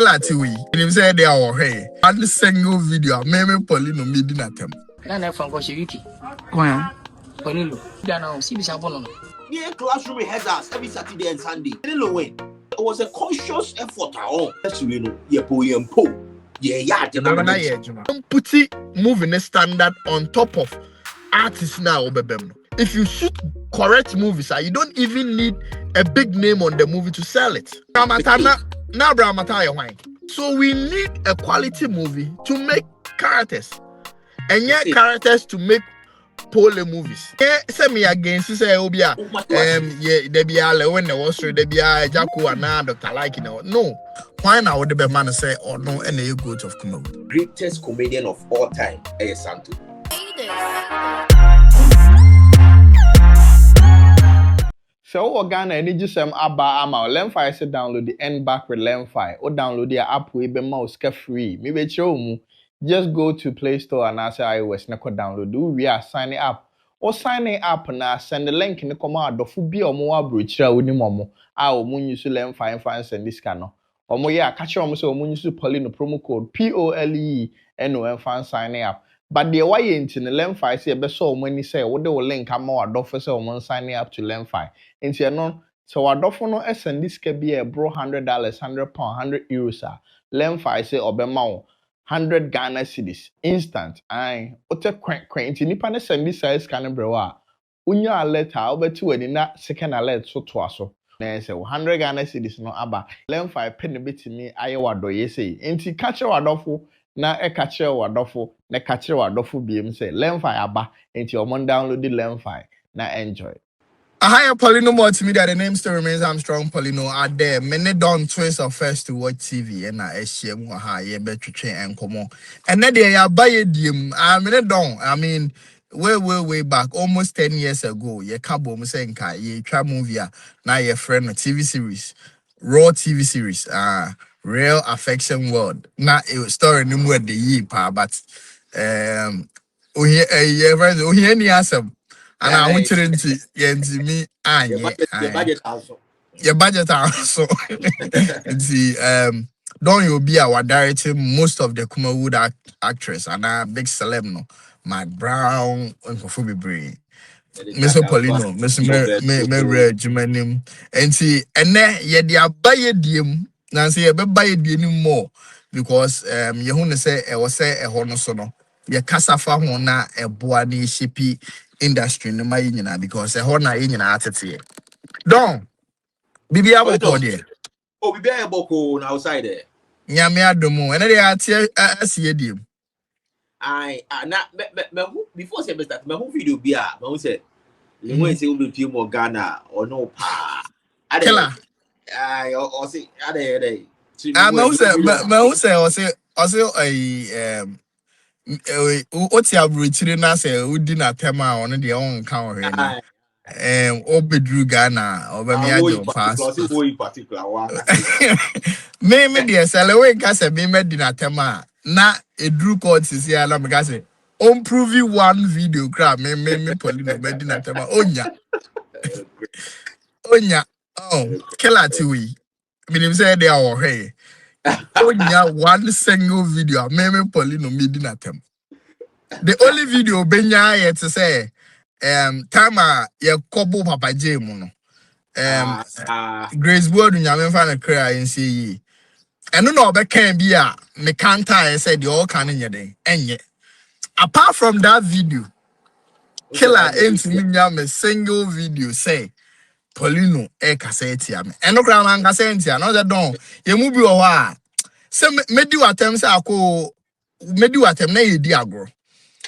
Latiwi, and him say they are hey. And the single video, maybe Poleeno made in at them. Nana from Koshiki. Poleeno. Dana, see this happen. Yeah, classroom rehearsals every Saturday and Sunday. Lilwin. It was a conscious effort at all. You know, Put it moving a standard on top of artists now. If you shoot correct movies, you don't even need a big name on the movie to sell it. So we need a quality movie to make characters, and yet characters to make pole movies. Send me again, say Obia. There be Lilwin there be Agya Koo and Dr Likee. No, why now would the man say or no any GOAT of Kumawood? Greatest comedian of all time, Agya Santo. So Ghana and just aba ama Lemfi say download the end back with Lemfi or download the app we be mouse free. Maybe show mu. Just go to Play Store and say iOS na ko download. Do we are signing up or signing up na send the link in the command of bi or more brochura woni momo. O mu use Lemfi and fan send this scanner. Or mo ya catch on so mu use Poleeno promo code POLEENO fan signing up. But the way into the Lemfi say be so many say what the link am or do for so signing up to Lemfi. Into no so adofo no send this can be a bro $100, £100, €100. Lemfi say obema $100 Ghana cedis instant. Aye, ote into nipa ne send this size can brewa. Unya alert ha obetu we na second alert so to aso. Na say $100 Ghana cedis no aba. Lemfi pen bit me aye wado ye say. Into catch adofo na catch adofo na catch adofo biem say Lemfi aba into your mon download the Lemfi na enjoy. Hi, Poleeno Multimedia. The name still remains Armstrong Poleeno. Are there many don't twist of first to watch TV and I SCM ye better train and come on. And then they are buy a dim. I mean, way back almost 10 years ago. Ye cabo musenka ye try movie now your friend a TV series, raw TV series. Real Affection World. Now it was story no more the year pa, but any answer. And I want you to me Your budget also. Your budget also. See, don't you be our directing most of the Kumawood actress and a big celeb no, Matt Brown and Kofubi Bray. Mr. Poleeno, Mr. Red Jumanim, and see, and then ye dia buy a diem, Nancy, a buy a diem more because you want to say, I was say a honosono, your casafa hona, a boani shippy industry no my because a hona in attitude. Don't be able to there. Oh, we be able to outside there. Nyame adomo, and they are see dim. I not before say start my whole video be my who said Lilwin say we be more Ghana or no pa. I or say ade. I say what's your routine na say we did not tell my on the own count here. Obedru Ghana over me ajo pass. Particular one. Me dear Lilwin ka say me did not tell my na a drew court is here na me ka say on prove one video crap me Poleeno me did not tell my onya killer TV. Me say they are hey. One single video, maybe Poleeno made at them. The only video Benya yet to say, Tama ye kobo Papa J mono. Grace Word in Yaman fan a cry and see. And no, but can be a me can't I said you all can in your day. And yet, apart from that video, killer ain't me single video say. Poleeno cassette am. And no grandma cassette, another don. You move your wa. Say me do attempt say ako me do attempt na ye di agro.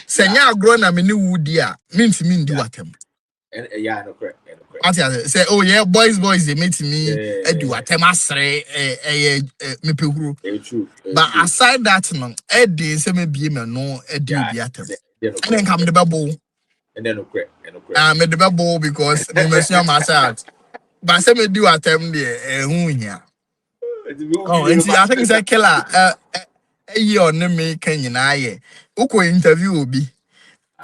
Say nya agro na me ni wudi a mean do attempt. And yeah, no correct. Say oh yeah boys they meet me do attempt asre me pehuru. True. But aside that no dey say me be me no do bi attempt. And then come the bubble. And then no correct. Me the bubble because me mention myself. But say me do attempt there who here. Oh, and see, I think it's a killer. A year on me can you na ye. Uko interview will be.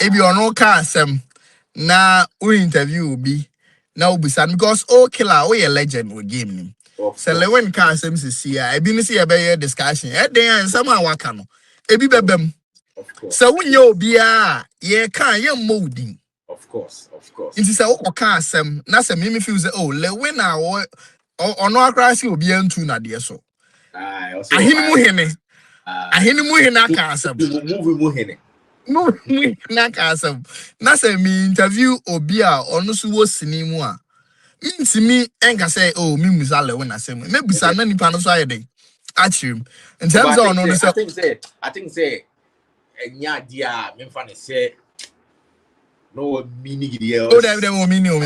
If you are no car some na we interview will be now be sad because killer we a legend will game him. So Lilwin can asem see I been see a discussion. Then someone waka no. Ebi bebem. Of course. So when you be ye can ye molding. Of course. It is a can asem. Na se me feel say oh Lilwin na or no akrasi obi antu na de so. Ahini mu hene. Ahini mu hene aka asem. Move mu hene. No na ka asem. Na se me interview obi a ono so wo sini mu a. Intimi enga say oh me musa Lilwin asem. Me busa na nipa no so ayede. Achim. In terms of no I think say enya dia me fa ne say no mini video. Oh, that mini. Oh,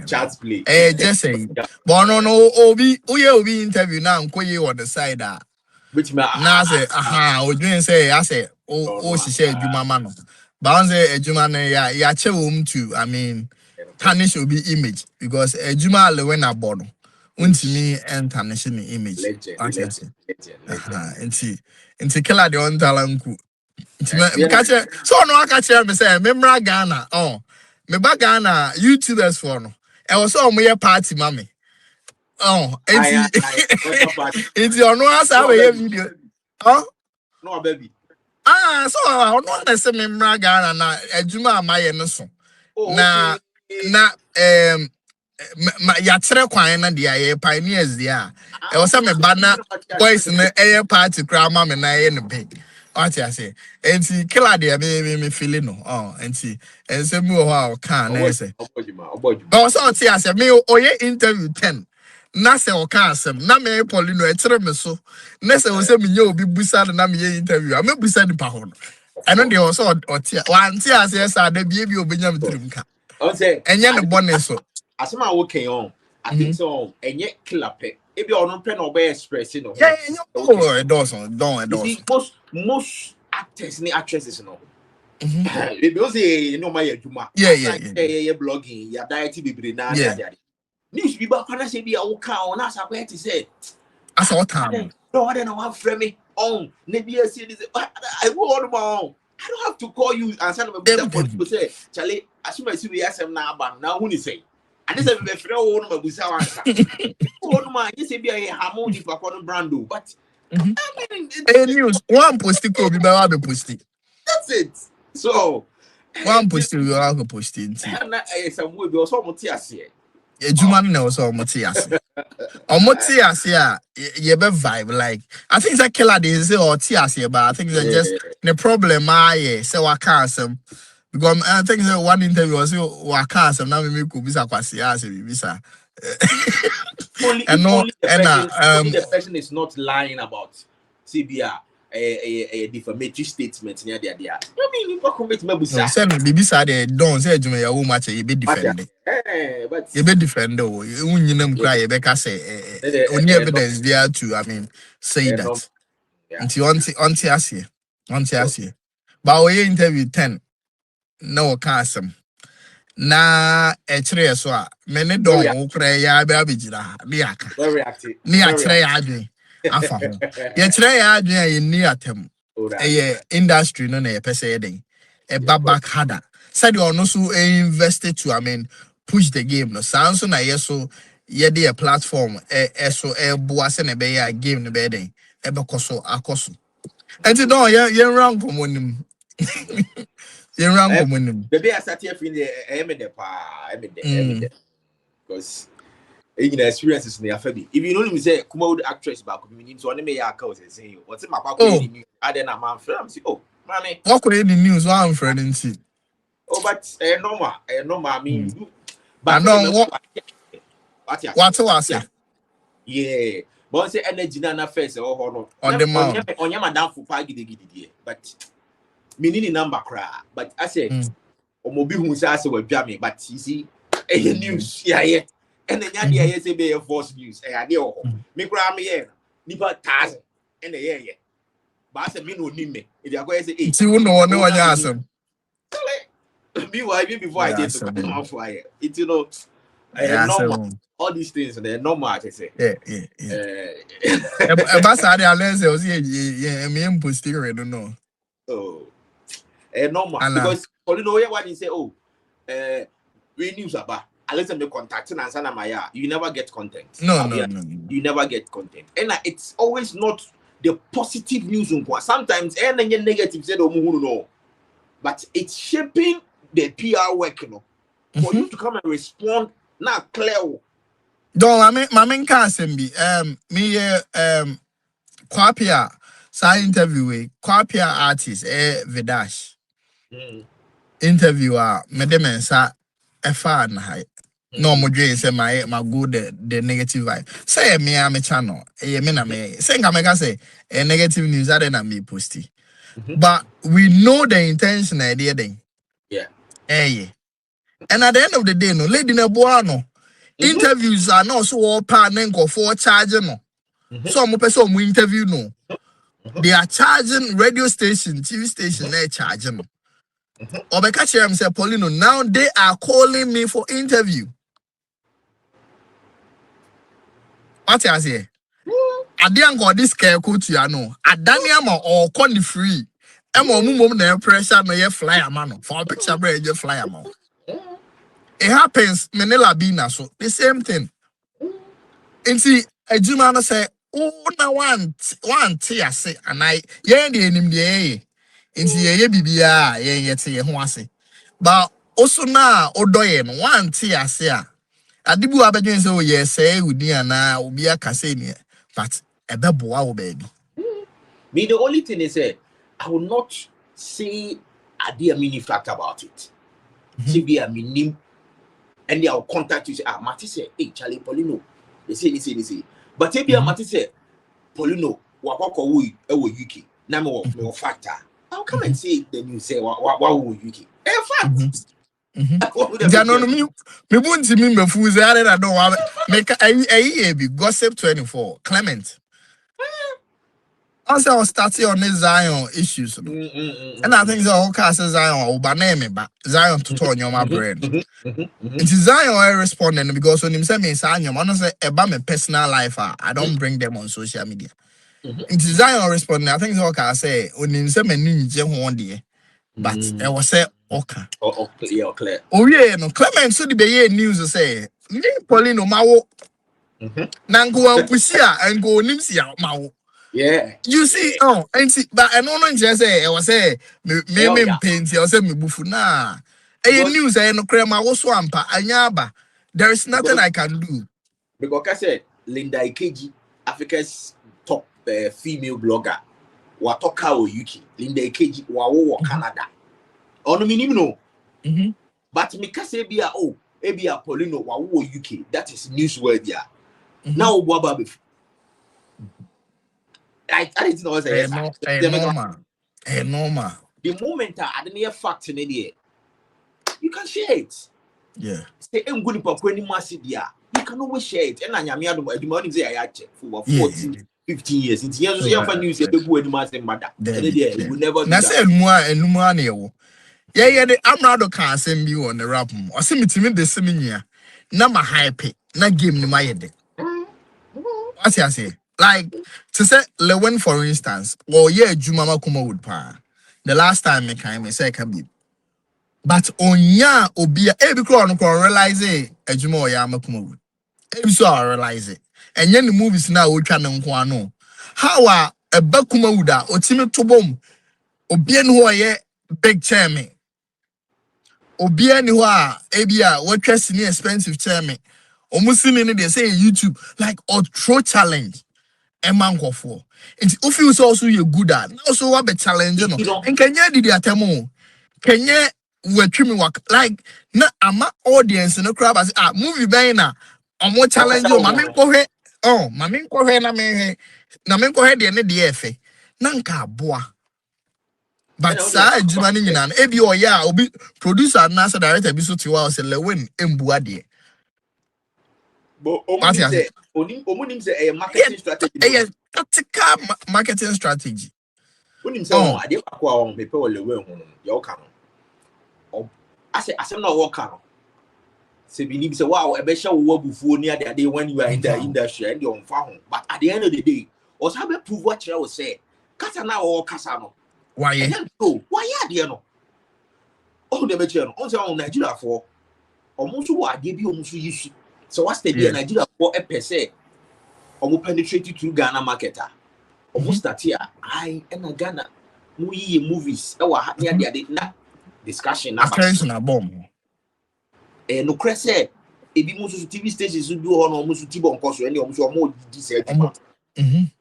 chat play. Just say, but no, Obi interview now. Nkoye on the side Which me now say, aha, Obi say, I say, she said, Juma man. But say, Juma ya che too. I mean, tarnish will be image because Juma Lilwin abono. Untimi and tarnishing the image. Legend. And killer the on talanku. So no I catch me say memra Ghana me ba Ghana YouTubers for no e was so my party mami it's no asa we video no baby so no na say memra Ghana na adwuma amaye no so na ya tere kwan na de aye pioneers dia e was me ba na boys na aye party kra mami na aye no big. What I say, and see, killer there, me feeling no. And see, and say, me how can say. But so I say, me interview 10. Na se o can say, na me Poleeno me so. Na se o say me yo be busa na me interview. I me busa ni pa ho. I know they also or tia. One tia say say the baby obenyam dream ka. I say, enye ne bonus so. Asema okay on. I think so. Enye killer pe. If you don't pen or express, you know. Yeah, it doesn't. Most actors and actresses, you know. Because you know my juma. Yeah. Blogging, yeah, diet be na. News people can say be a on us. I where to say. I saw time. No, I don't know how frame me on. Maybe I say this. I want about. I don't have to call you and send them a people say, Charlie, as soon as you ask them now, but now who is say? I just have a friend who knows Busa. Oh, man, you say be a harmony for a brand, but I mean, news one posting could be better posting. That's it. So, one posting will have a posting. Some will be also Motias here. A Juman knows all Motias. Or Motias, yeah, you be vibe like I think that killer is or Tias here, but I think that's just the problem. So I can't some. Because I think that one interview was Wakas and now we could be visa. The person is not lying about CBR a defamatory statement near there. I mean, you can't commit me. Send the visa they don't say to me how much you be defended. But you be defended. You know, cry. Becca say only evidence there to. I mean, say that. Until on here. But we interview 10. No casem na echre so a mene don ukra ya ba bijira liaka very active ni achre ya adwen afa ho ye chre ya adwen ye ni atem industry no na ye pese ye den e back harder said you no so invest to I mean push the game no sanso na ye so ye dey a platform so boase na be ya game no be den e be koso akoso enti don ye rank komonim Baby, I sat here in the because experiences in the Fabi. If you know me say Kumawood actress back community, so I may cause say what's in my back. I then a man film. Oh, mommy, what could any news one friend and see? Oh, but normal, I mean, but no, what I say? Yeah, but say energy na face or no on the mount on your madam for pagi, but. Meaning number cry, but I said, Omobi who says we jammy, but you see, a news, yeah, and then I say be a false news, a deal. Me cry me here, Nipa Taz, and the yeah, but I said, me no need me. If you're going to say, see, no one awesome. Meanwhile, before I did to come off fire, it's you know, normal. All these things, they're normal, I say. Yeah. That's how they are. Let's say, yeah, me and posting, I don't know. Oh. Normal because Poleeno what you say we news about unless I'm contacting and sana maya, you never get content. No. You never get content. And it's always not the positive news. Sometimes any negative said no. But it's shaping the PR work, for you to come and respond now clear. Don't my main can't be me Kwapia sa interview Kwapia artist Vidash interviewer medemensa efa na hai no mo dwen say my go the negative vibe say me am channel me na me say nga me say negative news that na me posti but we know the intention idea then yeah and at the end of the day no lady na boa no interviews are not so all pan nko for charge no so mo person mo interview no they are charging radio station TV station they charging no Obeka Chiram said, Poleeno, now they are calling me for interview. What I say? I didn't got this care coach, you know. I Daniel or Conny free. Emo mum na pressure no ye flyer man. For a picture bread, you flyer man. It happens, Manila Bina, so the same thing. And see, a Jumana say, oh, now one tea, I say, and I, yeah, the enemy, and see, ye bibia, ye say, who I say. But also now, Odoyen, one tea, I say, Adibu Abedin so yes, say, with dear now, will be a Cassania, but a double baby. Me, the only thing is, I will not say a dear mini fact about it. See, be a minim, and they will contact you. Say, Matty say, hey, Charlie Poleeno. They say. But if you are Matty say, Poleeno, Wako Wui, Yuki, Namo, no factor. I'll come and say, then you say, Wow, Yuki. A fact. Jano me won't see me fools. I don't know. Make a gossip 24. Clement. Also, I'll start on this Zion issues. And I think the whole cast is Zion or Baname, but Zion to turn your my brain. It's Zion I responding because when him say me Zion, I say about my personal life. I don't bring them on social media. It's Zion responding. I think the whole cast say when him say me ninja one day, but I was say okay. Oh, clear. Oh yeah, no Clement so the be news say me Poleeno mawo. Nango ampusia and go nimsia mawo. Yeah. You see, and see, but I don't just say, I was say, me paint, I say, me bufu na. A news, I no crema, was swampa, anyaba. There is nothing I can do. Because I said, Linda Ikeji, Africa's top female blogger, Watoka o Yuki, Linda Ikeji, Wawo Canada. On minimum, no. But me say, be a Poleeno, Wawo UK, that is newsworthy. Now, Waba. I didn't know normal. The moment I didn't hear fact in it, you can share it. Yeah. Say, I'm going to put any massive there. You can always share it. And I'm the morning say I check for 14, 15 years. It's years for news. You go to massive matter. You will never. I said more and more. Yeah. I'm not can send you on the rap. I see me to me the same year. Now my hype. Now game ni my head. What I say? Like to say Lilwin, for instance, or Jumama Kumawood pa. The last time me came, me say can be. But on ya obia every crown realize a Jumo Yama Kumawood. Every so I realize it. And yen the movies now we can no. How a Bakumawuda or Timmy Tobom Obien who are big chairman. Obien who are Abia what dressing expensive chairman. Almost in they say YouTube like or throw challenge. A man go for. And if you also you good at also what be challenge no. And can you did atemo? Can you we work like na ama audience no crowd as movie by na omo challenge o mame nkohwe mame nkohwe na me nkohwe de ne de efe na nka aboa. But sa adwuma ni nyina no ebi o ya obi producer na sa director bi so tiwa o se Lilwin embua de. But omunim say a marketing strategy. Tactical marketing strategy. Omunim say o ade akwa on people Lilwin ho no ye o ka no. I say no work no. Say believe say wow e be hye wo abufuo ni ade when you are in the industry and you on fa ho. But at the end of the day, also have prove what you say. Kasa na o kasa no. Why? Why ade no? Oh, the better no. On say on Nigeria for almost what I gave you almost use. So what's the idea? Nigeria for a per se, almost penetrated through Ghana market. Almost that here, I and a Ghana movies. Oh, I had na discussion. Attention a bomb. No cresse. If you move to TV stations, you do on almost TV on course, any almost more disadvantage.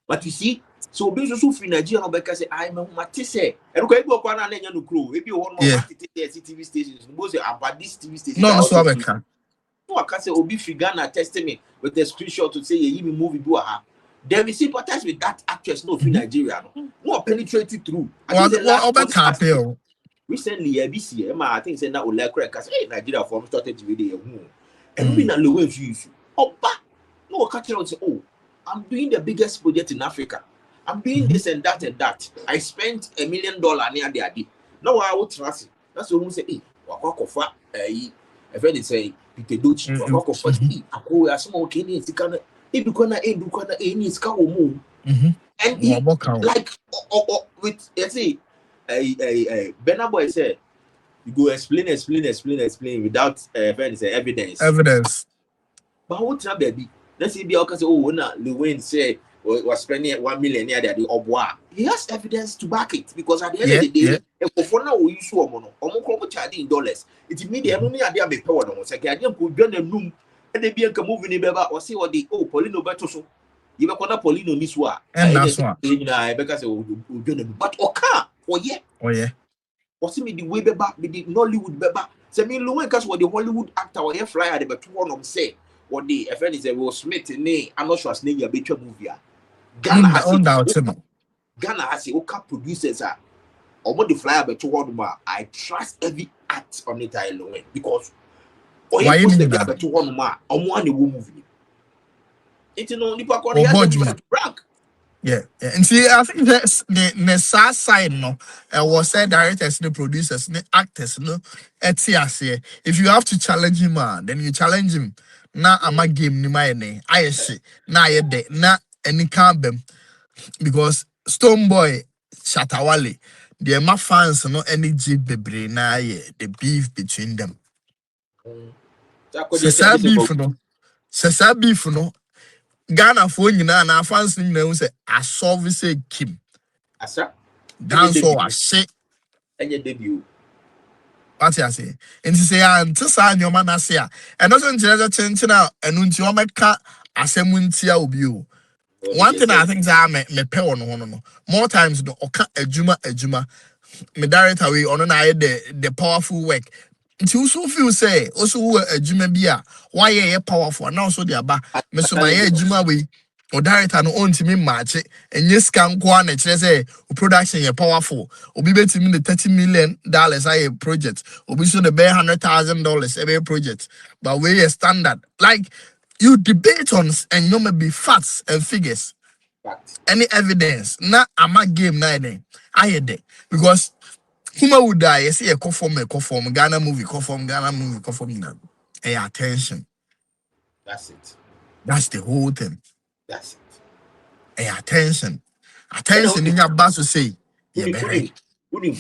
But you see, so being so free Nigeria, because say I'm a matisse. And okay, go on and no crew. If you want more TV stations, most about this TV station. No, so I can. No, I can't say Obi Frigana tested me with a screenshot to say you even movie do her. Then we sympathize with that actress, no free Nigeria. No penetrated through. Recently, ABC, I think said that will like because Nigeria from started to be and we not Lilwin views. Oh, but no, catch and say, oh, I'm doing the biggest project in Africa. I'm doing this and that and that. I spent $1 million near the idea. Now I will trust it. That's what we say, hey, Wakofa, a friend say, Peter Duchi, Wakofa, Ako, a small Kenyan, if you can't, any scowl move. And like, with, let's say, a Benaboy said, you go explain without evidence. But what's up, baby? Let's see, the say, oh, no, Lilwin say was spending $1 million near the Obwa. He has evidence to back it because at the end of the day, if for now we use $1 dollars, it immediately only idea be power on us. I can't go down the room and they be a moving neighbor or see what the Poleeno better so. You have got Poleeno this one, and that's one. Because but okay, oh yeah. What's me the way back with the Nollywood beba? Say me Lilwin because what the Hollywood actor or air flyer the but one of say what the FN is a Will Smith nay I'm not sure as name a better movie. Ghana has a okay producers are or the flyer but one more. I trust every act on it Lilwin because why you the better one more or one the movie. It's no nipa corner rank. Yeah, and see, I think that's the sad side, no. Was said directors, the producers, the actors, no. If you have to challenge him, then you challenge him. Now I'm a game, ni my name. I say, now you're dead, now any can't because Stone Boy, Shatawale, the my fans, no any Jeep bebre, now the beef between them. Sesa beef, no. Ghana for you now, and fans say, I saw we say Kim. Asa, dance or shit. And your debut. What I say? And to say, I'm to sign your man, I say, and also in the change now, and when you make cat, I say, Muntia will be. One thing I think I may pay on no more times, no, or cut a juma, me direct away on an eye the powerful work. Nti so feel say also adwuma bia why ye powerful now so dey aba me so my adwuma we o director no ontimi match enye sika nko na kire say o production ye powerful obi betimi the $30 million aye project obi so the $100,000 every project but we a standard like you debate on and you may be facts and figures any evidence na ama game na then aye dey because Kumawood die, you see a conform, Ghana movie, conform. Hey, attention. That's it. That's the whole thing. That's it. Hey, attention. Attention in your boss to say, yeah, very. When you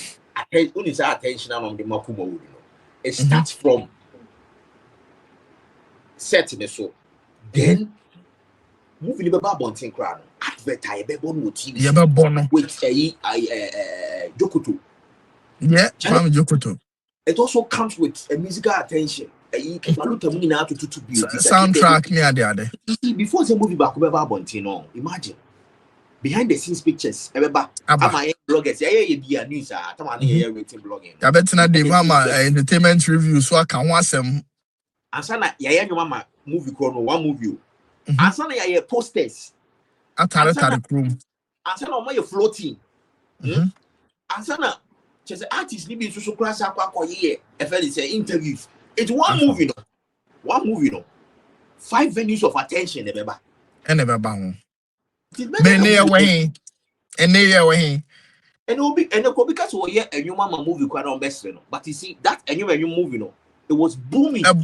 say attention on the Kumawood, it starts from setting so. Then, moving the Babontin crown, advertise a bon TV. Yeah, bon with Jokoto. Yeah, Jokoto. It also comes with a musical attention. Soundtrack near the before the movie back over imagine behind the scenes pictures. Bloggers, yeah, news. Blogging. I bet not the mama entertainment review so I can watch them. And sana yeah, your mama movie chrono one movie. And sana yeah, posters. At the room. And sana my floating. And sana. Just artists need to so class up here. If it's interviews, it's one movie, no. 5 venues of attention, remember. And never bound. Many away. And they away. And it will be because we hear a new mama movie quite on best, but you see that a new movie, no, it was booming. A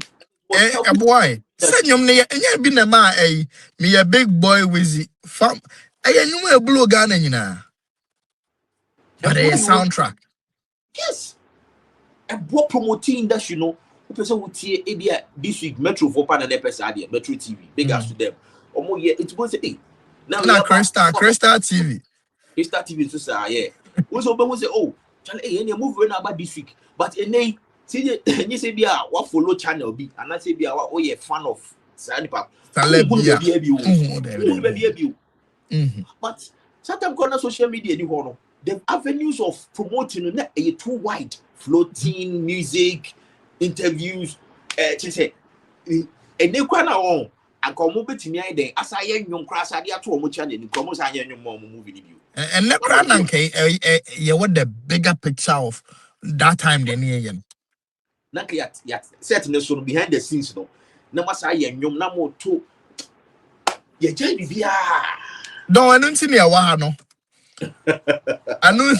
boy. Send you near and been a man, me a big boy with the farm. I knew a blue gun, but a soundtrack. Yes, a broad promoting that person would see Abia this week Metro for Pan and Episode Metro TV. Big ups to them. Or yeah, it's going to say now we Na have Crystal TV. Crystal TV to say yeah. We so we say oh, channel any movie about this week. But any see you say bia what follow channel B and I say bia what oh yeah fan of Sanipa. But sometimes on social media the avenues of promoting too wide. Floating music, interviews, say and they can on and come over to me then as I young crass idea to a channel and come as young movie review. And the crown you what the bigger picture of that time than again. Not yet, certainly so behind the scenes no. No matter young no to ye jay bia. Don't I see me a wahano. I know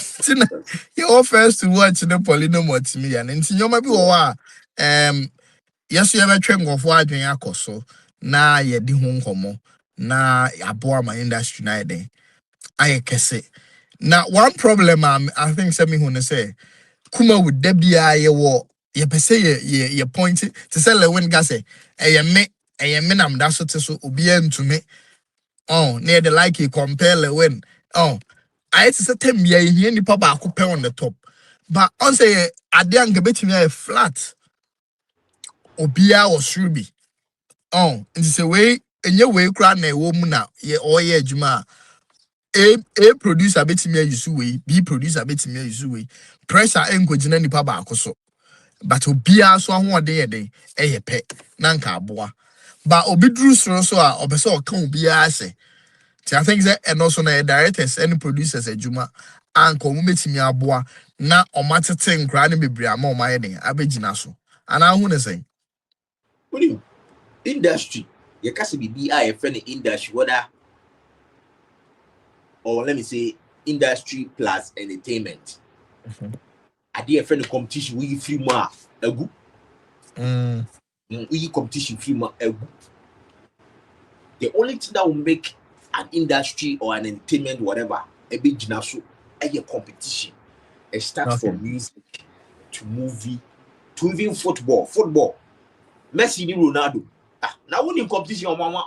you first to watch the Poleeno Multimedia and in your maybe yes, you ever train of wide in Akoso. Na ye di home homo. Na aboa my industry na day. I can say. Now one problem I think something who say Kumawood Debia ye wo ye per se ye point to say Lilwin Gase a me nam that's what so obien to me. Oh, near the Likee compare Lilwin. Oh, I say tem ye here ni papa coupe on the top. But on say Adian gebet me a flat. Obia was ruby. Oh, and it's a way in your way crown a woman now, ye or ye juma. A producer betting me use way, B producer betting me use way. Pressure ain't going any papa so. But Obia so one day a pet, nanka boa. But Obidru so or beso can be a say. I think that and also na directors and producers at Juma and come meeting me a boa na or matter thing crying be bria more my heading. I be jinaso. And I want to say, What do you industry? You can't be a friendly industry, whether or let me say industry plus entertainment. I did a friend competition we free more a good we competition free more a good. The only thing that will make an industry or an entertainment whatever a big jinaso a competition. It starts from music to movie to even football. Messi ni Ronaldo. Now when in competition on mama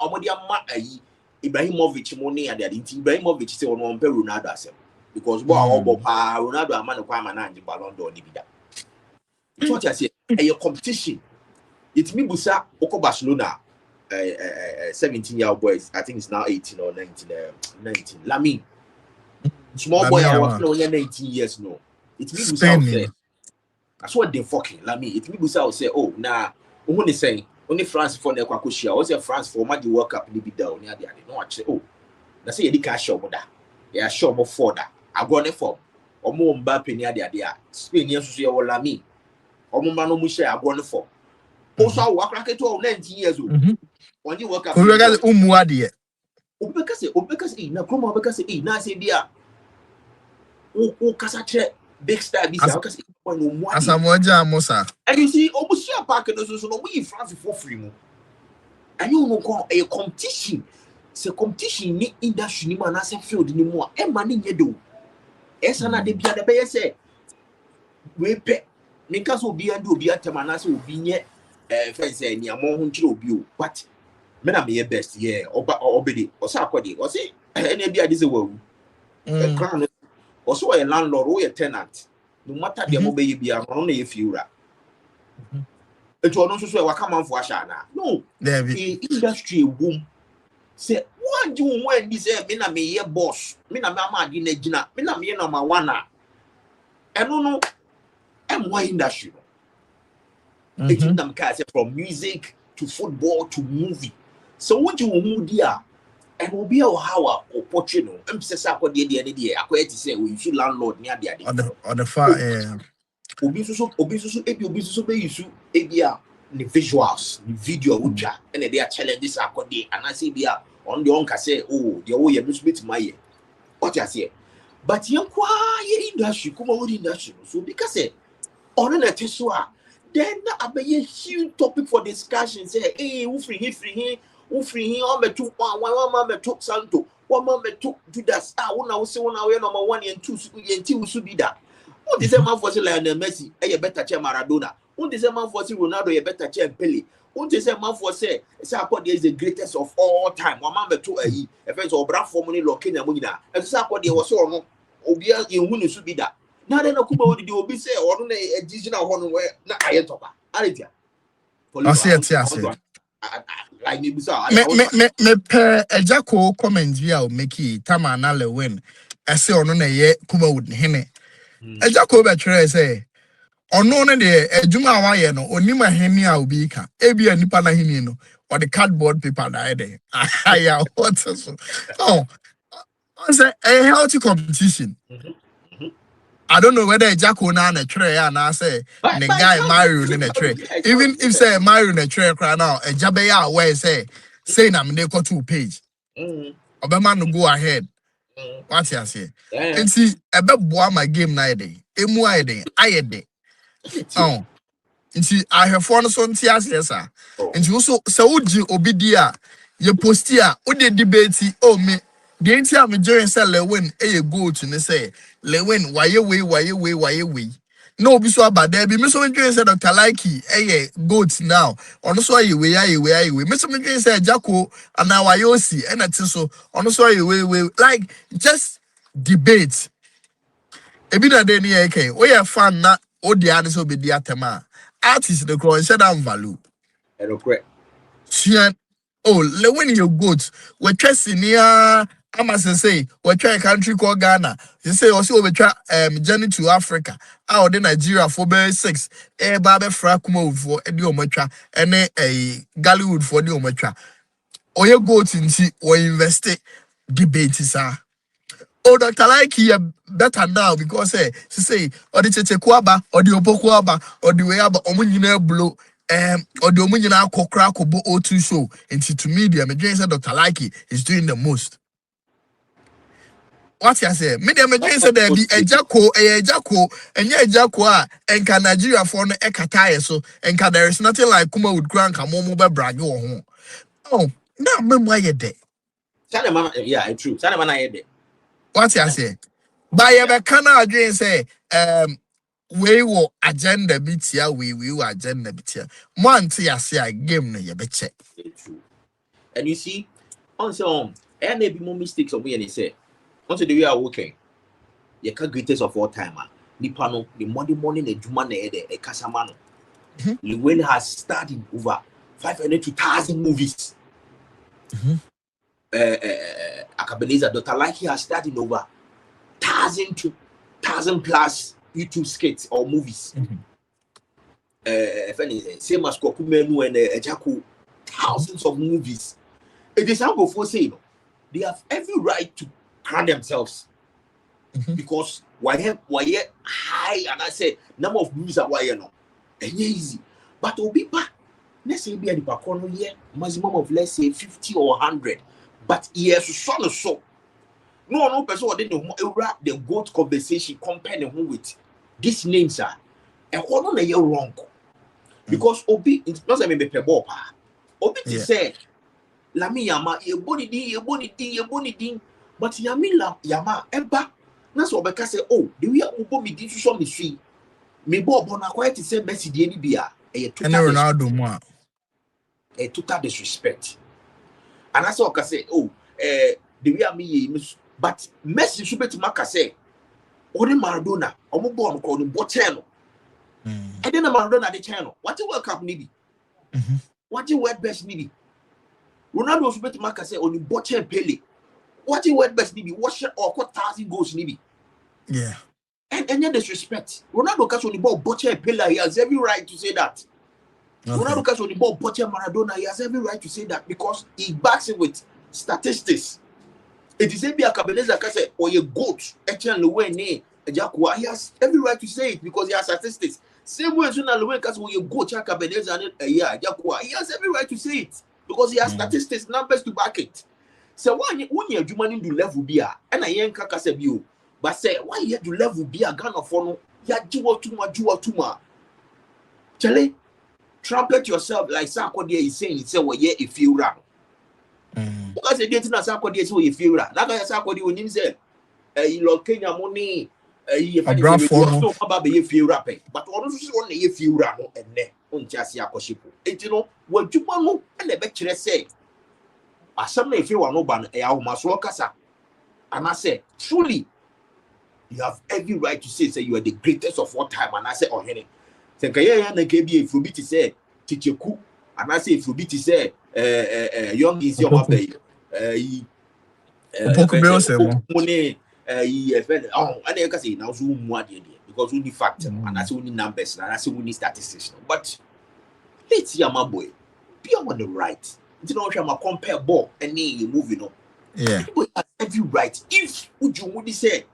Ibrahimovic money and the Ibrahimovic say on one Ronaldo asem because Ronaldo a man of kwama na nje Ballon d'Or ni bida. It's what I say a competition. It's me busa oko Barcelona 17-year-old boys. I think it's now 18 or 19. Lamine. Small boy I was only 19 years no. It's me busa say. That's what they fucking Lamine. It's me busa say oh nah who saying only France for the Kwakushia. Was a France for Magic World Cup ni bida oni ade ade. No actually oh. Na say you can show mo da. Ya show mo for da. Agone for. Omo Mbappe ni ade ade a. Spain yesu ye wo Lamine. Omo ma no mu share agone for. Also wa krake to 19 years old. Only World Cup. Umu ade. Obeka say na Kuma obeka say na say bia. O kasa che big star bi say obeka say no Asamoja Musa. and you see almost share park so no we France for free mo. And you know a competition. Se competition ni industry ni man as field ni mo e ma ni nye do. Esa na de bia de be say we pe me ka so bia do bia temana say obi nye friends ni amon ho nkire obi o but me na me best yeah obedi o sa akodi o say any bia this wawu e crown o so a landlord o a tenant no matter the mo be bia no na ye fiura eto no so so e waka manfo asha na no the industry boom say what do you when this me na me ye boss me na me amadi na gina me na me number 1 na eno no why industry it's them guys from music to football to movie so what you will do there and will be how or portrait no emphasis akodi dey akoye ti say we issue landlord near there on the far obi so be use ebia the visuals the video uja and they are challenges akodi and I say bia on the onka say oh the way you meet my what you say but you quiet industry Kumawood industry so because say on na tesua then a huge topic for discussion say hey who free here on me to one me to santo one me to do that star one I say one we number 1 and 2 so be that what is a man for say Lionel Messi better che Maradona Won't say man for say Ronaldo you better check Pele. Won't say man for say Akode is the greatest of all time. One man beto ayi. E friends obra for money lo Kenya mo nyina. E say Akode was so no obia ehunu so bi da. Na den Kumawood dey obi say ono na ejiji na ho no we na ayetopa. Aretia. I see it. Like me bisa. Me per Agya Koo comment via make it Tama na Lilwin. I say ono na ye Kumawood hene. Agya Koo be try say ono na de adwuma wa ye no onima hene a obi ka. Ebi anipa na hene no or the cardboard paper na dey. Aya what so. Oh, I say a healthy competition. I don't know whether Agya Koo na tray and I say the guy Mario in a tray. Even if say Mario in a tray cry now, a Jabeya where say na me go 2 page. Obama no go ahead. What you say? And see a bit boy my game na day. Emu day. I day. Oh. And see I have found some tears sir. And you also so obi dia you post here o de debate oh me the entire majority say Lilwin GOAT and say Lilwin why you no be so about there be me so majority say Dr Likee GOAT now ono so aye we me so majority say Agya Koo and now why you see and that so ono so aye we like just debate ebi na dey near okay we are fan na o dey ade so be dey atema artist the cross share that value Sian oh Lilwin your GOAT we trusting near I'ma say we try a country called Ghana. You say also we try journey to Africa. Out in Nigeria for be 6. Babe fra Kumawood for the ometra and a Gollywood for the ometra. Or you go to or invest debate sir. Oh Dr Likee better now because she say or the Chechekwaba or the Opokwaba or the way about omunyina blow or the omunyina kokra kobo O2 show into to media. Me say Dr Likee is doing the most. What you say? Me dem say there be Agya Koo, and yeah Agya Koo and can Nigeria for no ekataye so and there is nothing like Kumawood Grand Kamomo be brag ho. Oh, now me why you there? Yeah, true. What you say? By your kana again say we will agenda bitia we will agenda bitia. Month ya say a game no you be check. True. And you see, on so and there be more mistakes of when they say once the way are working, you can greatest of all time. Nipano, the Monday morning, the Juma, the Casamano. Lilwin has started over 500 to 1,000 movies. Akabenezer, Dr Likee has started over 1,000 to 1,000 plus YouTube skits or movies. Same as Kumawood and Agya Koo, thousands of movies. It is how go say they have every right to crown themselves because why high and I say number of movies are why no easy but obi pa let's say be at the maximum of let's say 50 or 100 but yes so no person didn't the GOAT conversation compare who with these names are and one na you wrong because obi it's not me be ball pa obi to say lami yama ye boni din but yamila yama eba na so obeka say oh the way ubo mi di so me sui me bo na quite say Messi di ni bia e total Ronaldo mo a total disrespect and I saw say oh the way me ye but Messi should be to maka say ori Maradona omo bo on ko ni bo channel and then Maradona the channel what the World Cup ni bi what the World Best ni bi Ronaldo should be to maka say on bo channel Pele what the word best nibi what or 1,000 goals nibi yeah and then disrespect Ronaldo cash on the ball butcher Pele he has every right to say that Ronaldo cash on the ball butcher Maradona he has every right to say that because he backs it with statistics it is be Akabenezer can say or you GOAT Lilwin Agya Koo he has every right to say it because he has statistics same way as Lilwin can say or you GOAT Akabenezer Agya Koo he has every right to say it because he has statistics numbers to back it. So why when you do level beer and I ain't kaka bio, but say why you do level beer Ghana for no ya tuma. Chale, trumpet yourself like Sakode is saying say well yeah if you run. Because they didn't Sakode so if you run. Like Sakode when him say you look Kenya money If A any bra say form. no about be few rapping, but also on a few ramo and ne on just yakoshipo. It you know what you want and the better say. As some if you are no ban a maswakasa. And I say, truly, you have every right to say you are the greatest of all time. And I say, oh, Henry. Say, yeah, and can be if you be to say, teacher Koo. And I say, if you be to say, young is your mother. Opoku be ose mo. Money, oh, and I can say now, zoom more because we need facts and I say we need numbers and I say we need statistics. But let's see, my boy, be on the right. You know, I'm a compare ball and then moving on. Yeah. Anybody has every right. If would say,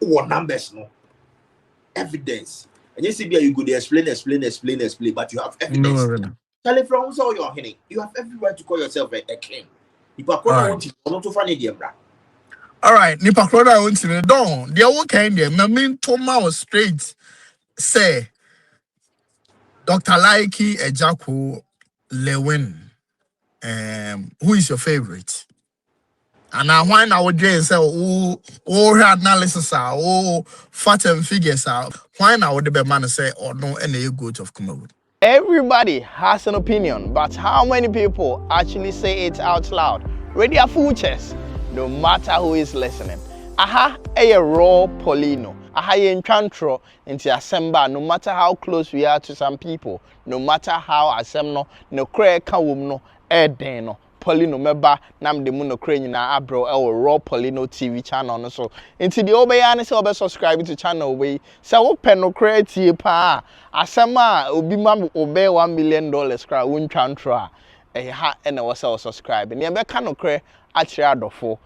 oh, numbers, no evidence, and you see, you could explain, but you have evidence. No. Tell from all your henny. You have every right to call yourself a king. If I want to find it, All right, nipa kroda won tin don. They all kind there. Na mean Toma straight say Dr. Likee, Agya Koo, Lilwin. Who is your favorite? And now why now would say oh analysis fat and figures why now would the man say or no any goat of Kumawood? Everybody has an opinion, but how many people actually say it out loud? Ready a full chest, no matter who is listening. Aha, a raw Poleeno. Aha, in chantro into Asemba, no matter how close we are to some people, no matter how Asemno, no cray kawum no, Poleeno meba nam de muno crane na abro raw Poleeno TV channel no so into the obeyan say obe subscribe to channel we say wo pen no create pa asema obi mam obe $1 million kra won twantro a ha na wo say subscribe ne be ka no kre akire adofo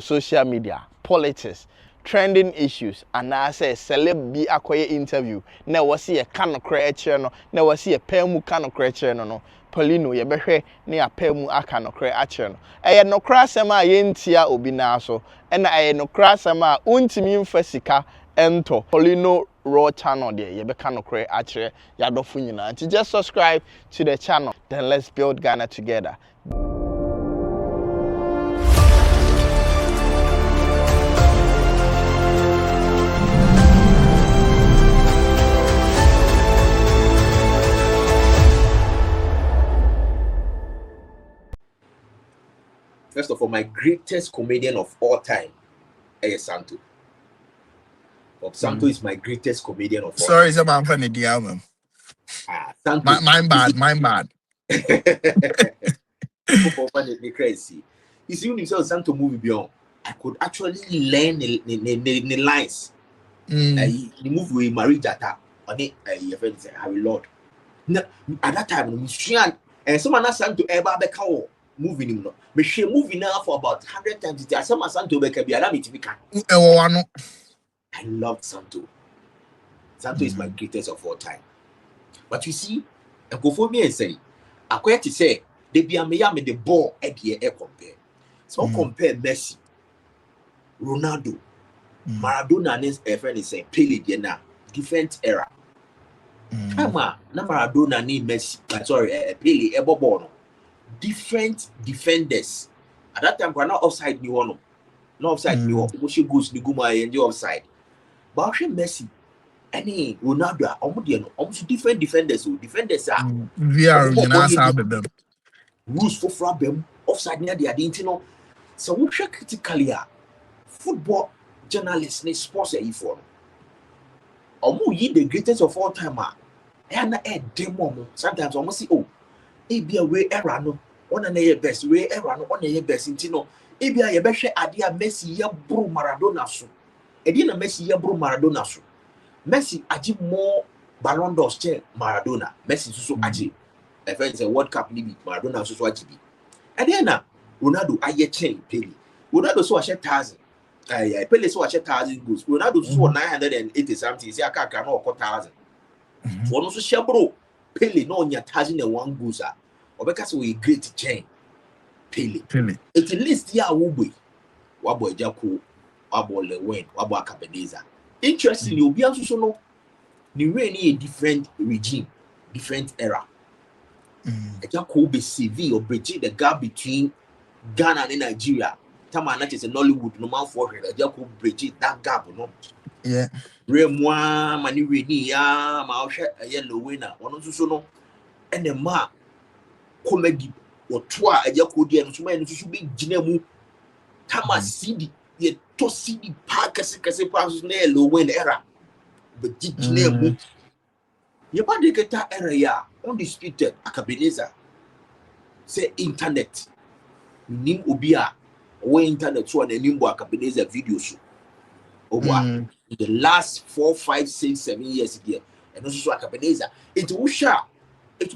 social media politics trending issues and I say celeb bi akoye interview na wo say e ka no kre akire no na wo say e pemu ka no kre akire no Poleeno ye behwe ne apemu aka nokre ache no eye nokra asem a ye ntia obi na so na eye nokra asem a untimi mfa sika ento Poleeno raw channel there ye beka nokre ache yadofo nyina nti just subscribe to the channel, then let's build Ghana together. First of all, my greatest comedian of all time is Santo. Santo is my greatest comedian of all time. Sorry, I'm funny the album. Santo. Mine bad. Crazy. You see, when you saw Santo movie beyond, I could actually learn the lines. The movie with Marie Jata on it, your friend said, Harry Lord. Now, at that time, and someone asked Santo ever be cow. Moving no, but she moving now for about 100 times. I saw my Santo be allow me to be I love Santo. Santo is my greatest of all time. But you see, I go for me and say, I quite to say, they be a me the ball at the air compare. So compare Messi, Ronaldo, Maradona, and his friend is saying Pele, na different era. Kama na Maradona ni Messi, sorry, Pele, Ebobono. Different defenders. At that time, we're not offside ni one. No offside ni one. People should go to Guma and the offside. But Messi, any Ronaldo, almost different defenders. Defenders are rules for problem. Offside near the identity. So we check critically. Football journalists, ne sports are for. Almost the greatest of all time. And a demo. Sometimes almost see be a way error no one na your best way error no one na your best intino e be a ye behwe ade a Messi ye bro Maradona so e dey na Messi ye bro Maradona so Messi agi more Ballon d'Or che Maradona Messi so agi e friend say World Cup ni bi Maradona so agi bi e dey na Ronaldo aye chain Pele Ronaldo so a share 1000 Pele so a share 1000 goals Ronaldo so 980 something say aka na 1000 one so share bro Pele no nya 1001 goals ah obeka say we great chain Pele at least ya wo boy Agya Koo wabo Lilwin wabo Akabenezer interestingly obi anso so no the way ni a different regime different era Agya Koo be CV or bridge the gap between Ghana and Nigeria tama na say Nollywood no man for Agya Koo bridge that gap no Yeah. Remwa mani reni ya ma ohwe Lilwin na ono nso no ene ma comedy oto a Agya Koo die no so ma no so be gina mu tama CD ye to CD pa kase pa so na Lilwin era be gina mu ye ba de keta era ya undisputed Akabenezer say internet nim obi a o internet so na nim bo Akabenezer videos over the last 4, 5, 6, 7 years here, and also Akabenezer. It will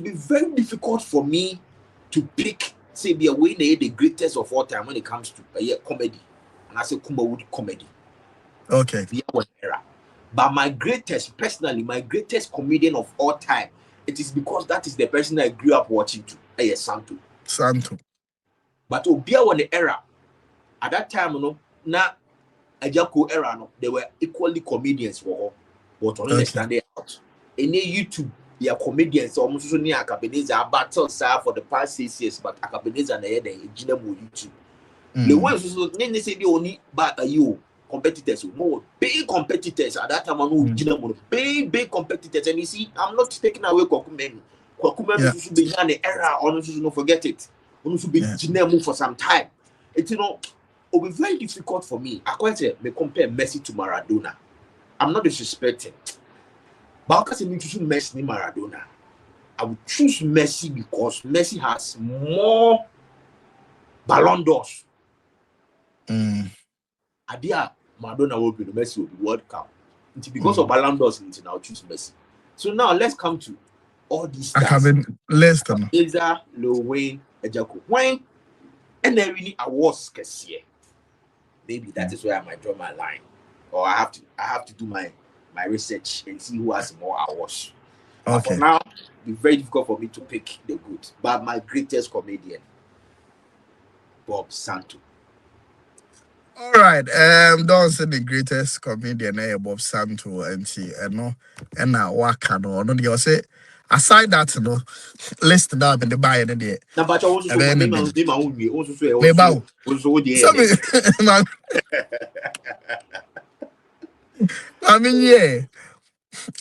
be very difficult for me to pick, say, be a winner, the greatest of all time when it comes to comedy, and I say Kumawood comedy. Okay. Be a era. But my greatest, personally, my greatest comedian of all time, it is because that is the person I grew up watching to. Santo. But Obia was the era. At that time, you know, now Agya Koo era, no, they were equally comedians for her, but only standing out. Any YouTube, they are comedians almost near Akabenezer battle for the past 6 years, but Akabenezer na the Jinamo YouTube. The ones who say the only but you competitors, more big competitors at that time, Jinamo, big competitors. And you see, I'm not taking away Kwakumen. Kwakumen should be an era, honestly, don't forget it. Only should be Jinamo for some time. It's it will be very difficult for me. I quite say, me compare Messi to Maradona. I'm not disrespecting. But because I need to choose Messi than Maradona, I would choose Messi because Messi has more Ballon d'Ors. Adia Maradona will be the Messi will be World Cup. It's because of Ballon d'Ors, I'll choose Messi. So now let's come to all these stars. Akabenezer, Lilwin, Agya Koo. When and there really awards here. Maybe that is where I might draw my line, or I have to do my research and see who has more awards. Okay. For now, it's very difficult for me to pick the good. But my greatest comedian, Bob Santo. All right. Don't say the greatest comedian, Bob Santo, and see, no, and now waka no. No, you say aside that, no, list down in the buy and the. Now, but I also say I mean, yeah.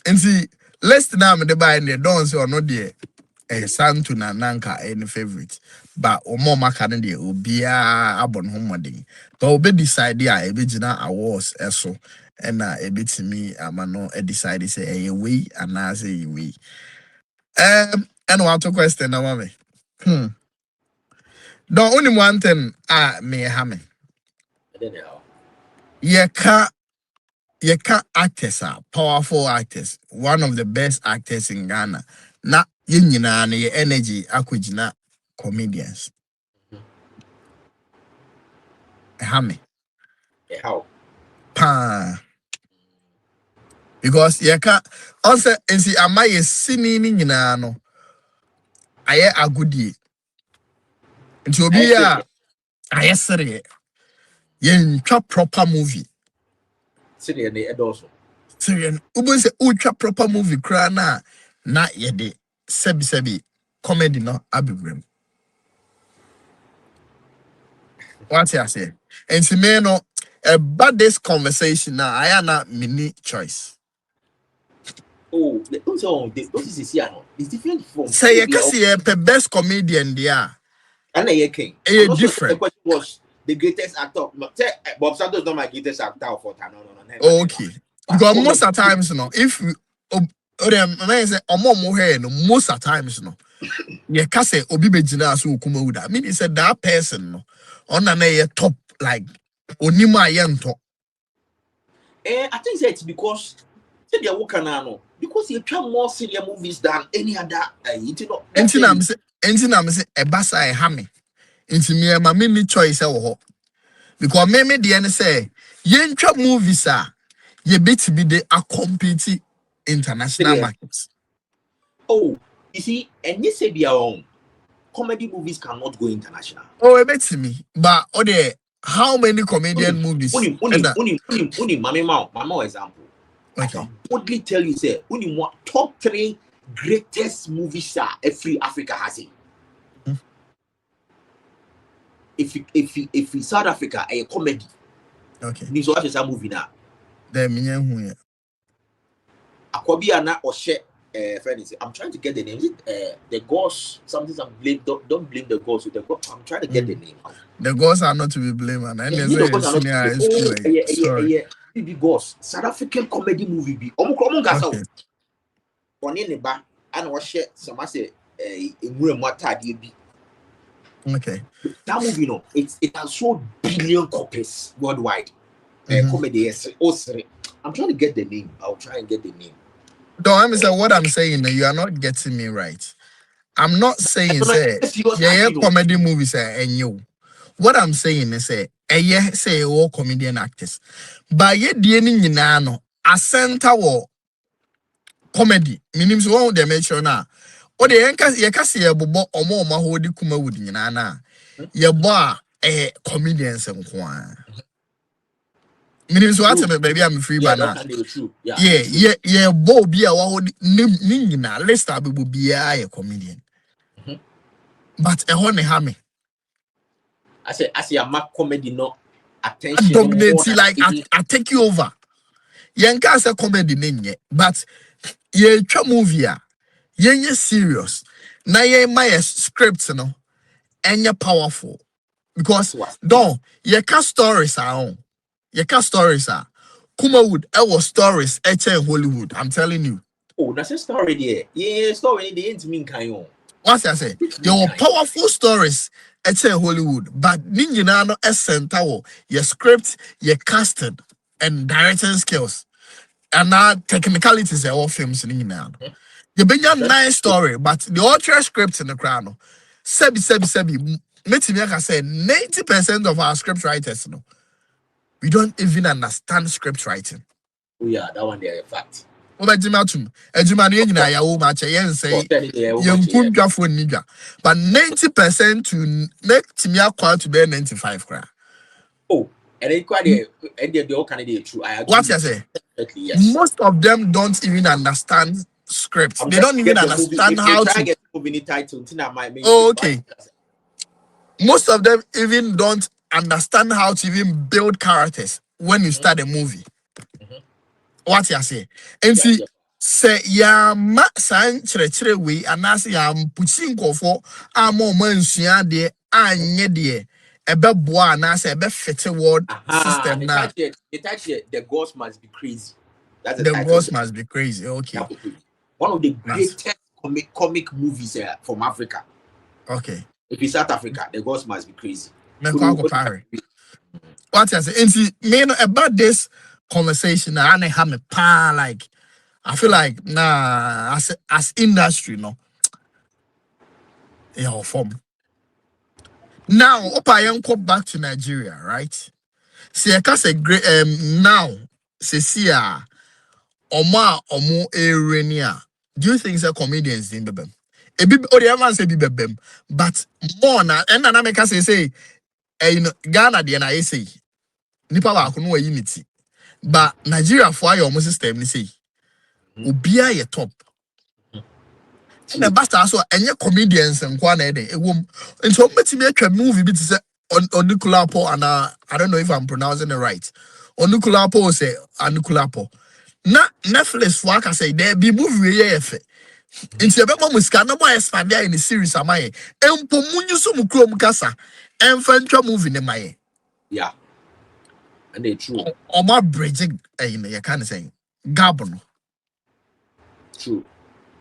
And see, list down in the buy and the don't say or no dear. Santo na nanka any favorite, but omo makane de obia abon homodin. But obe decide ya ebegina awards eso na ebetimi amano decide say a way and I say we. And one to question na mame. The only one thing me hame. Yeka actors are powerful actors, one of the best actors in Ghana. Na yenyina na ye energy akujina comedians. Hame. How? Pa. Because yeka also and see am I sini ni nyina no. Aye agudi. Nti obi a aye sere. Yentwa proper movie. Sere ne edoso. Sere ubo se ultra proper movie kra na yede sebi comedy no abibrem. What you say? And to me, no, about this conversation now, I am not mini choice. Oh, this is here. It's different from. Say you can see the best comedian there. And a king. Different. The question was the greatest actor. Bob Santo is not my greatest actor for no. Okay. Because most of the times, you know, if we, most of the times, you know, you can say Obi Bejina so Kumawood. I mean, he said that person, no, on a top like Onima Yanto. I think it's because they are working now. Because you try more serious movies than any other. I'm say a basa hame. Into me, my mini choice. Because me the end say, yentra movies are ye bit be the a compete international markets. Oh, you see, and you say their own comedy movies cannot go international. Oh, a bit to me, but how many comedian movies? Mama example. Okay. I can boldly tell you, say, only one top 3 greatest movies every Africa has it. If South Africa a comedy, okay, you watch a movie now. The minyan Akwabiana or share friend is I'm trying to get the name. Is it the ghost? Something blame don't blame the ghost with the ghost. I'm trying to get the name. The ghosts are not to be blamed, and Yeah, there's the ghosts a are not senior high oh school. Sorry. yeah. Big ghost. South African comedy movie be. Okay. On any ba and was share some say a mata be. Okay. That movie, no, it has sold billion copies worldwide. Comedy, yes. Oh, sorry. I'm trying to get the name. I'll try and get the name. Don't say what I'm saying. You are not getting me right. I'm not saying say yeah comedy movies and you. What I'm saying is say yeah say all comedian actors. But ye dieni no a center war comedy. Meaning so they mention na. O de ye kasi ye bobo omo hodi Kumawood nyina na. Ye bo comedians nko. Meaning so at me baby I'm free Yeah, banana. true. Yeah, bo bi a wa ni nyina list abibu bia ye comedian. But ne ha me. I say a mark comedy no I attention dominate like I take you over. Yenka say comedy nenye, but ye twa movie a yenye serious. Na ye my script no enye powerful because don't ye ka stories are on. Ye ka stories are Kumawood was stories in Hollywood. I'm telling you. Oh, that's a story there. Yeah, story the end mean kind of. What I say? Your powerful stories in Hollywood, but ninja no center your script, your casting, and directing skills. And now technicalities are all films in now. You bring a nice story, but the author script in the crown. Sebi. Let me say 90% of our script writers, no, we don't even understand script writing. Oh yeah, that one there, fact. But 90% to make me acquire to be 95. Oh, and they quite the all candidate true. I agree. What you say? Yes. Most of them don't even understand scripts. They don't even understand how to get the movie title. Oh, okay. Most of them even don't understand how to even build characters when you start a movie. What you say? And see, say ya ma san chere we anase ya mpuchi nkofo amo mansua de anye de ebe boa anase ebe fete word system na. The ghost must be crazy. That's the The title. ghost must be crazy. Okay. One of the greatest comic movies from Africa. Okay. If it's South Africa, the ghost must be crazy. What you say? And see, man, about this conversation, I have me pa like. I feel like nah, as industry, no, yeah, form. Now, I go back to Nigeria, right? See, I can say great. Now, see, omo erenia. Do you think the comedians in bebem? A bit, or the man say bebem, but more na. And I make us say, you know, Ghana, the I say, nipa wa kuno unity, but Nigeria for your system, they say, ubia ye top. And the bastard also any comedians and one day a woman. And so much me a movie bit on nuclear and I don't know if I'm pronouncing it right. On nuclear say nuclear na Netflix for I say there be movie yeah. Into a mom is no more expand in the series am I and pomunyu sum chrome kasa and fantra movie in my yeah. And they true. Or my bridging you can't say Gabon. True.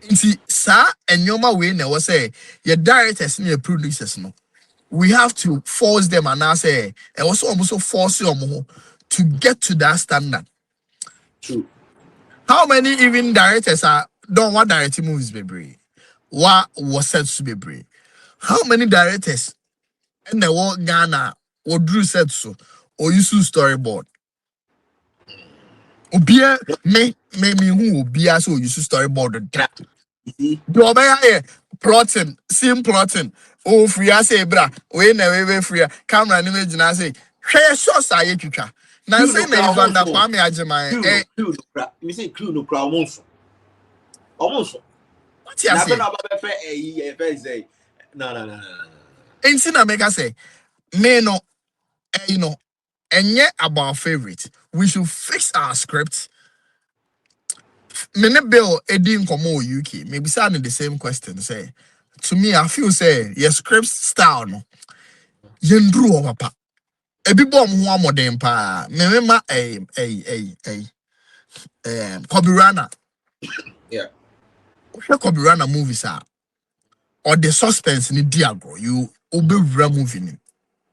Nti sa enyoma we na we say your directors and your producers no we have to force them and I say and also force them to get to that standard. True. How many even directors are don't want directing movies baby? What was said to be? How many directors in the world Ghana or Drew said so or you see storyboard? Obia me who obia so you see storyboard that. Do plotting, sim plotting. Oh, free I say, bra. We never free. Camera image and I say, share shots I eat. Now say, na Vanda Kwame Ajimai. You say, crew no crowd almost. What you say? No. Ain't seen a make I say, me no, you know, and yet about favorite. we should fix our script. Many bill Eddie Komo UK. Maybe sounding the same question. Say to me, I feel say your script style no. Yendru papa. Ebi bomb one more than pa. Remember Kobirana. Yeah. Kobirana movies are or the suspense in the diagro. You obe movie.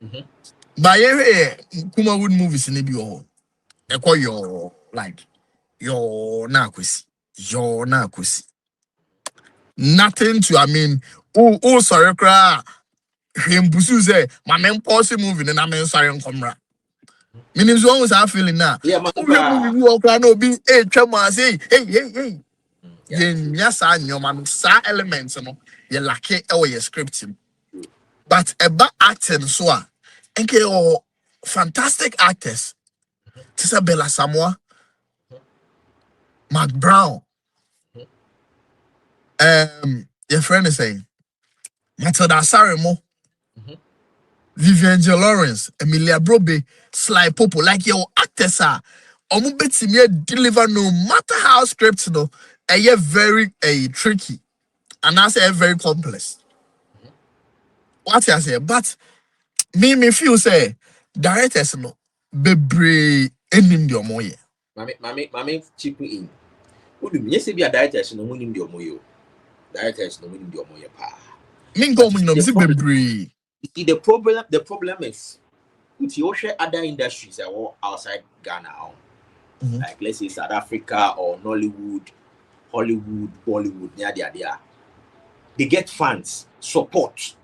Mm-hmm. But Kumawood movies in the bio. Eko your like your nakwisi. Your nakwisi. Nothing to sorry cry. Him pursue say my men pause moving and I'm sorry on camera. Meaning so always I feeling now. Yeah, man. Oh, movie walk around no be say hey. Yeah. Yes, I know man sa elements no. You like it or your scripting. But about acting so enke o fantastic actors. Tisabella Samoa, Mark Brown, your friend is saying Matilda Saremo, Mhm. Vivian J. Lawrence, Emilia Brobe, Sly Popo, like your actors are. Omubeti me deliver no matter how scripts no, very tricky, and I say very complex. What I say, but me feel say directors no bebre enim the omoye. Mami chipping in. Who do you say be a directors no winning the omoyo? Directors no winning the omoyo pa. Mingo But you see no the see problem. bebre. You see the problem. The problem is, with your other industries that were outside Ghana, like let's say South Africa or Nollywood, Hollywood, Bollywood, yeah. They get fans, support.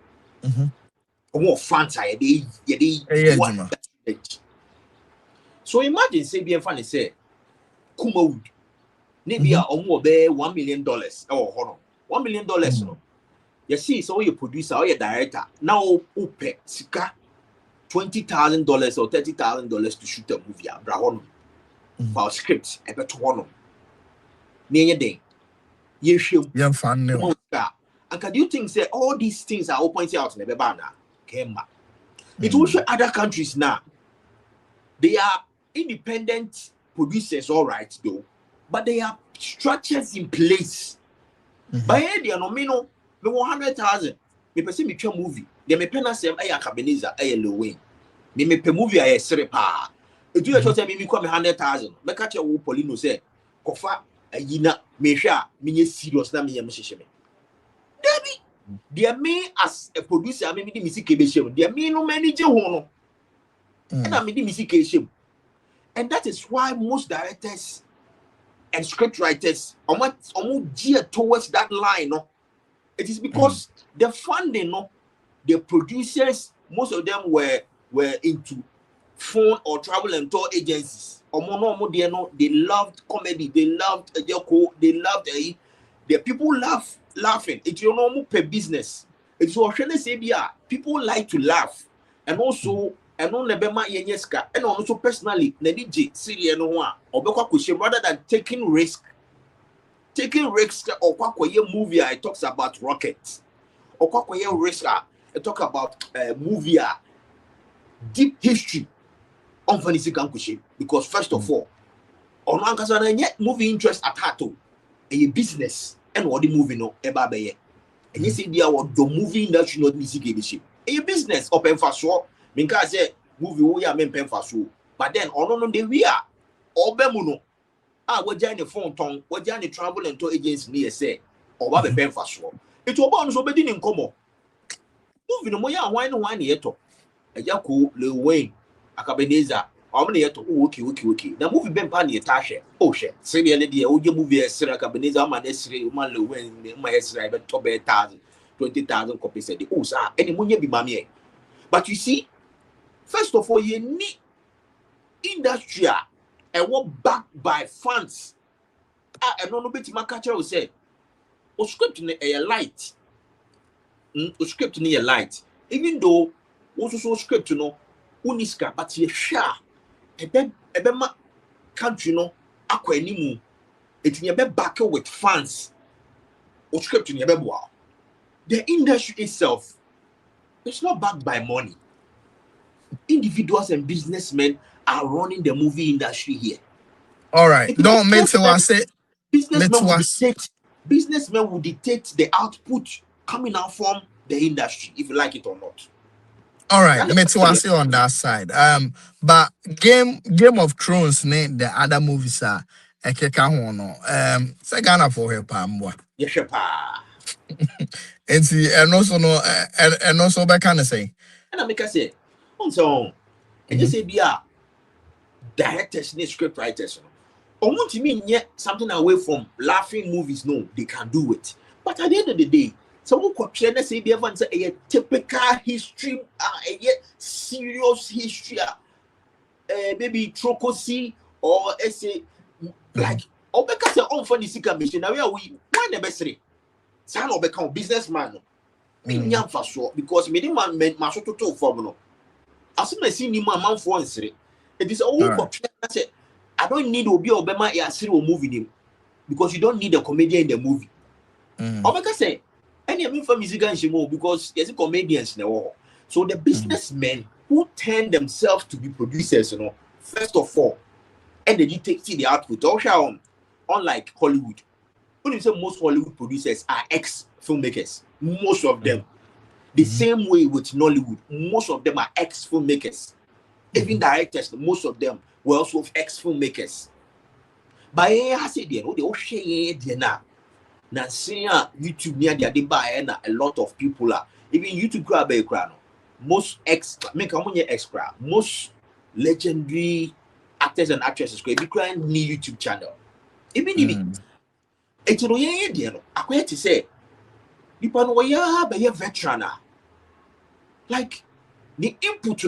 More fans are they what? So imagine say be funny say Kumawood. Maybe almost $1 million or $1 million. No, you see, so you producer or your director now open sika $20,000 or $30,000 to shoot a movie. Brahon for scripts a better one. Near day, you should fan. And can you think say all these things are all pointed out in the banner? Came back. It also other countries now. They are independent producers, all right, though, but they have structures in place. By the no, me 100,000. Me person me twa movie. They me pen asem Akabenezer, Lilwin. Me pe movie aye sere pa. Edu e cho say me kwa me 100,000. Me ka che wo Poleeno say kofa ayina me hwa me nye serious na me yam hyehye me. Debi. They me as a producer me di music be shem. They me no manage ho no. And me di music e shem. And that is why most directors and script writers almost gear towards that line, no. It is because the funding, no, the producers, most of them were into phone or travel and tour agencies. They loved comedy, they loved Agya Koo, they loved the people laughing. It's your normal per business. It's what say people like to laugh, and also and on nebema yenyeska, and also personally, Nediji Syria no one or rather than taking risks or kwakoye movie it talks about rockets or kwakoye risk it talk about movie deep history on fancy kankushe because first of all on ankasa na movie interest at heart a business and what the movie no eba beye and you see there what the movie industry not music a business open for sure minka say movie we are men pen for sure but then on the we are obemuno we're joining the phone tongue, we're joining travel and tour agents near say, or what a pen for sure. It's about so beginning in common. Moving no more, wine yet. Agya Koo, Lilwin, Akabenezer, how many yet? Wiki. Now movie Ben Pani, Tasha, oh shit. Say the lady, oh, your movie is Akabenezer, man, man, Lilwin, my Israel, but 20,000 copies a day. Oh, sir, any money be mammy. But you see, first of all, you need industrial. And what backed by fans. And no bit my catcher will say, o script in a light. O script in a light. Even though also script, uniska, but ye share. Ebema country aqua nimu. It's in your back with fans. O script in your beboa. The industry itself is not backed by money. Individuals and businessmen are running the movie industry here. All right. Don't make it say businessmen will dictate the output coming out from the industry, if you like it or not. All right, Metwase on that side. But Game of Thrones, the other movies are ekeka ho no. Say Ghana for her pamwa. Yes, pa. And see, and also no, and also by kind of say. And I make us say, on so, and you say, be a directors, script writers. Or want to mean yet something away from laughing movies? No, they can do it. But at the end of the day, someone could try to say, be a typical history, a serious history, maybe trocosi or essay like, or because they're on for the sicker mission. Now, we why the best three? Son of become businessman. Because me man meant my sort of formula. As soon as I see my man for once, it is all I don't need Obi Obama a serial movie name because you don't need a comedian in the movie. Obeka say, any of me for music and shimo because there's a comedians in the war. So the businessmen who turn themselves to be producers, first of all, and they take see the output. Also, unlike Hollywood, when you say most Hollywood producers are ex-filmmakers, most of them. The same way with Nollywood, most of them are ex-filmmakers. Even directors, most of them were also ex-filmmakers. But I say they all share now. Now see YouTube near the buy and a lot of people are even YouTube grab a crown. Most most legendary actors and actresses could be crying new YouTube channel. Even it's no yeah, I quite to say people know yeah be a veteran. Like the input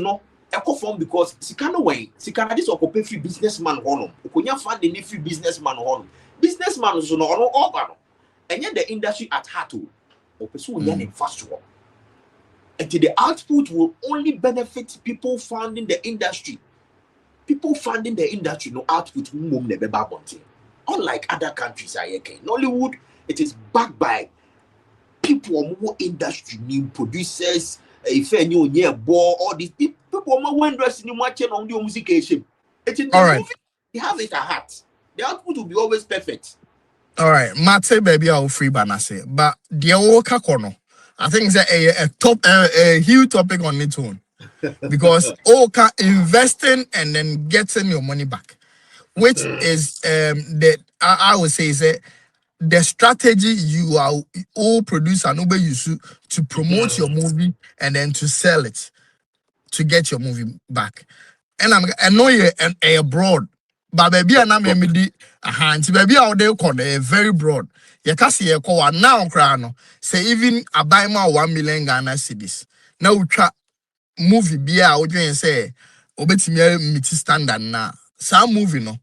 echo form because sikana way sikana this occupy free businessman honum okonya fund the free businessman honum businessman so no all and yet the industry at heart or pursue yan fast work until the output will only benefit people funding the industry no output never bonting. Unlike other countries Nollywood, it is backed by people more industry new producers. If you all these people when dressing in watching on the music movie, they have it at heart. The output will be always perfect. All right, Mate baby I'll free banase, but the Oka Kono, I think it's a huge topic on its own. Because Oka investing and then getting your money back, which is I would say is the strategy you are all producer and Uber use to promote your movie and then to sell it to get your movie back. And I know you're abroad, but baby and I'm baby out there very broad. You can see a call now crown say even a buy more 1 million Ghana cedis. Now movie be out and say obetimi meet standard na some movie no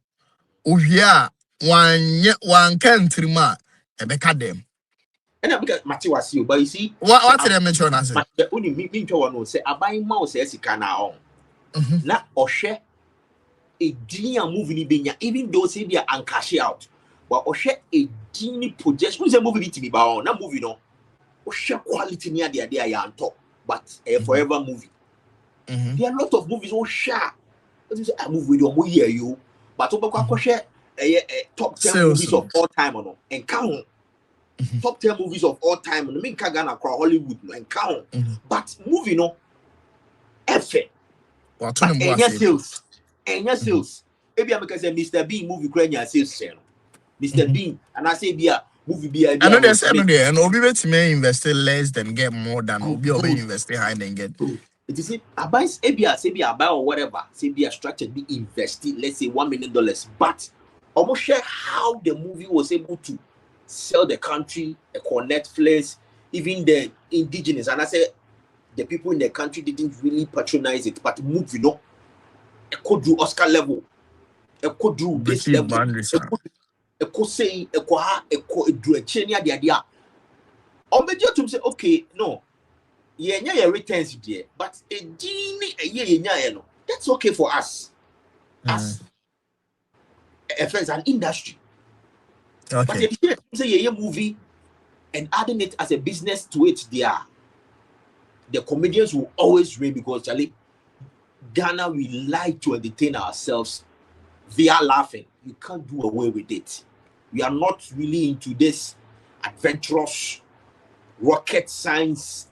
ohia one country ma ebeka dem. And I because Matthew was you, but you see what did I mention as the only me one say I buy mouse as can now on na oshe a junior movie benya even though say they are cash out but oshe a junior project who's a movie to be bound na movie no oshe quality near the idea ya top but a forever movie. There are a lot of movies who share a movie with your year you but over share a top 10 movies of all time or no and count top 10 movies of all time and mean Ghana across Hollywood and count but movie no effort sales maybe I'm because Mr. Bean movie Ukrainian sales channel Mr. Bean and I say be movie be I know there's and Obi may invest less than get more than Obi invest high and get it is it buys ABA buy or whatever say be a structured be invested let's say $1 million but almost share how the movie was able to sell the country Netflix even the indigenous and I say the people in the country didn't really patronize it but movie no it could do Oscar level it could do this level it could say it could do a chain the idea or major to say okay no yeah returns there but a genie a year no that's okay for us as an industry. Okay. But if you say a movie and adding it as a business to it, the comedians will always win because Charlie, Ghana, we like to entertain ourselves via laughing. You can't do away with it. We are not really into this adventurous rocket science.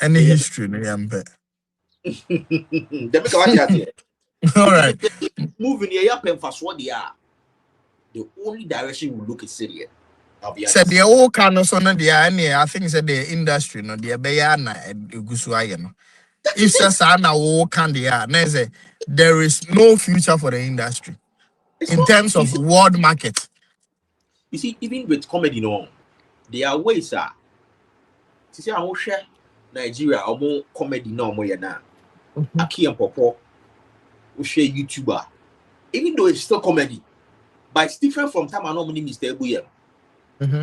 Any history, no, yeah, but. All right. Moving here, the only direction we look is Syria. Said the old kind of son of the I think said the industry, no, the Bayana and Gusuayan. If Sasana old candy, there is no future for the industry in terms of world market. You see, even with comedy, no, there are ways, to say, I will share Nigeria or more comedy, no more now. Aki and Popo will share YouTuber, even though it's still comedy, but it's different from time I normally Mr. Ebuye.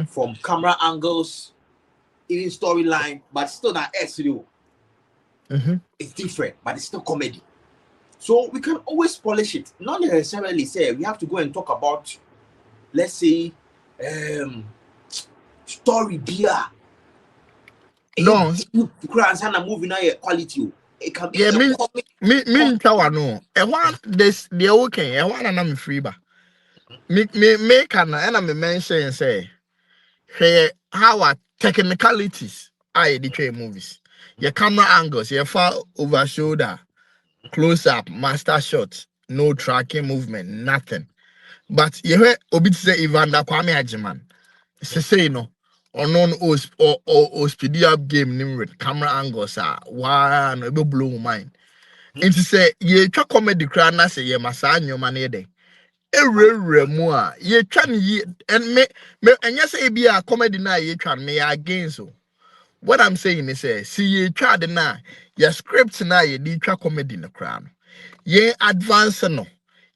From camera angles, even storyline, but still not SEO. It's different, but it's still comedy. So we can always polish it. Not necessarily say we have to go and talk about, let's say, story beer. No, movie now quality. It can be me no. And one this the okay, and one and I'm free ba. Me can and I'm mention say hey how are technicalities I the movies. Your camera angles, your far over shoulder, close up, master shots, no tracking movement, nothing. But you hear Obi say Evander Kwame Ajiman. Say no. Or non or speedy up game with camera angles are one able blow mind. And to say ye try comedy crowd na say ye masa your money day. Every more ye try ye and me and yes be a comedy na ye try me against so. What I'm saying is see ye try the na your script na ye di try comedy na crowd. Ye advance no.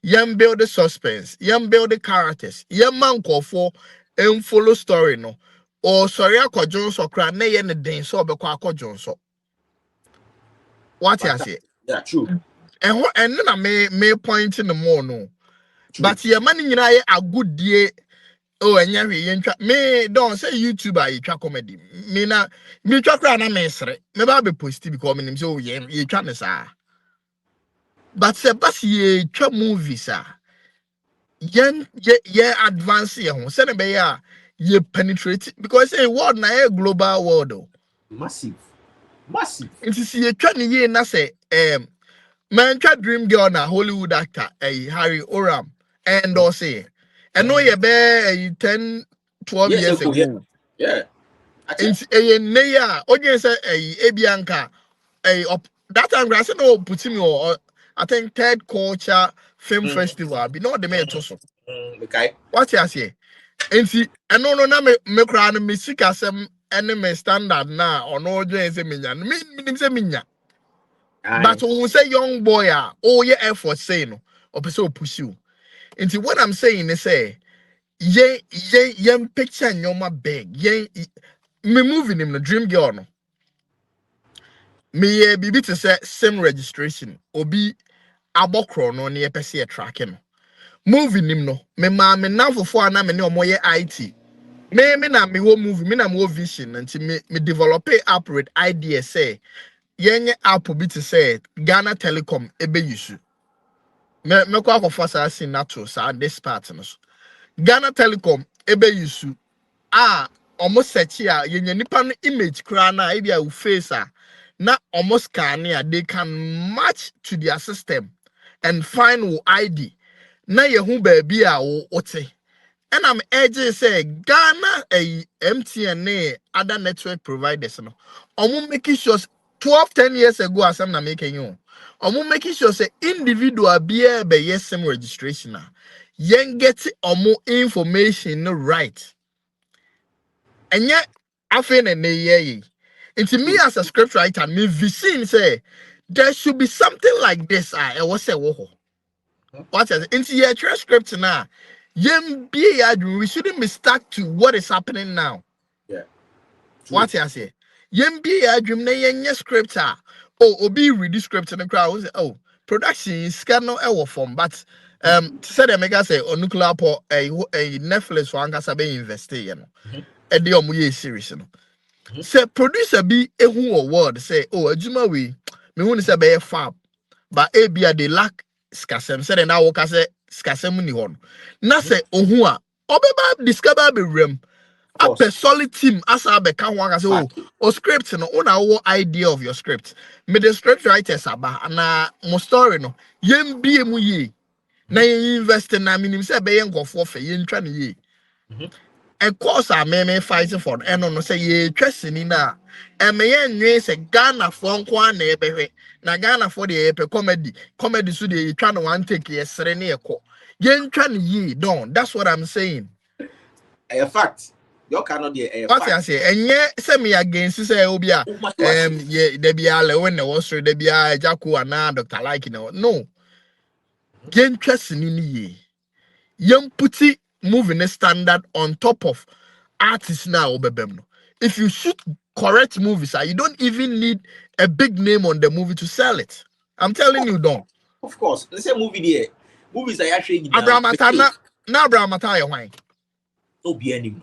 Yam build the suspense, yam build the characters, yam man call for and follow story no. Or sorry, I call Jones or cry nay and the day so be call Jones. What you say? Yeah, true. And then I may point in the more no. But your money you know a good day. Oh, and me don't say YouTuber you try comedy. Me na me try cry na me sre. Me ba be positive because me so you try me sa. But say bas ye try movies yen advance ye ho say be ya ye penetrate because a world na a global world. Massive. It is ye try ni ye na say man try dream girl na Hollywood actor Harry Oram and or say and no ye be 10 12 years ago. Yeah. It's a neya audience Ebianca that time I said no put him or I think third culture film festival be not the main toso. Okay. What you say? And see, and no na me cry me sick as enemy standard na or no join say minya. Me say minya. But when we say young boy oh yeah effort say no or person push you. And see what I'm saying is say ye picture in your bag. Me moving him the dream girl no. Me bibi to say same registration obi abokro no na ye pese tracking no. Moving him no. Me ma me now for na me ne omo ye IT. Me na me wo movie, me na me wo vision until me develop a app with idea say yenye app bi to say Ghana Telecom ebe use. Me kwa ko fasa sin natural sa this part no. Ghana Telecom ebe use almost search ya yenye nipa no image kra na e dia face na almost scan ya they can match to their system and find wo ID na ye hu ba bia wo ote. And I'm urging say Ghana MTN other network providers no. Omo making sure 10 years ago as I'm making you. Omo making sure say individual be yes same registration yen get omo information right. And yet I feel into me as a script writer, me vision say there should be something like this. I was say whoa. What is it? Into your script now? We shouldn't be stuck to what is happening now. Yeah. True. What I say? Dream na script obi read the script in the crowd say oh production is no ever form but said the mega say on nuclear po a Netflix for ankasa be invest you know e dey series no say producer be ehu award say oh adwuma we me who say be fab but ebia they lack skasem say na wo ka say skasem ni ho na say ohu a obeba discover be rem a solid team as I be kan wan say o script no una wo idea of your script me the script writers aba na mo story no yem bie mu ye na invest na minim say be nkofo fe ye ntwa ne ye and course I may fighting for and no say ye twesini na and me nwe say Ghana for nko na ebehwe na Ghana for the comedy so dey try no one take yesere ne ekọ ye ntwa ne ye don that's what I'm saying a fact you cannot be a what I say enye say me against say obi a ye de bia Lilwin na was de bia Agya Koo na Dr Likee no ye twesini ne ye yem puti moving a standard on top of artists now obebem. If you shoot correct movies, you don't even need a big name on the movie to sell it. I'm telling you, don't. Of course, let's say movie there. Movies are actually Abraham Atana, now Abraham Ataya wine. Obianim.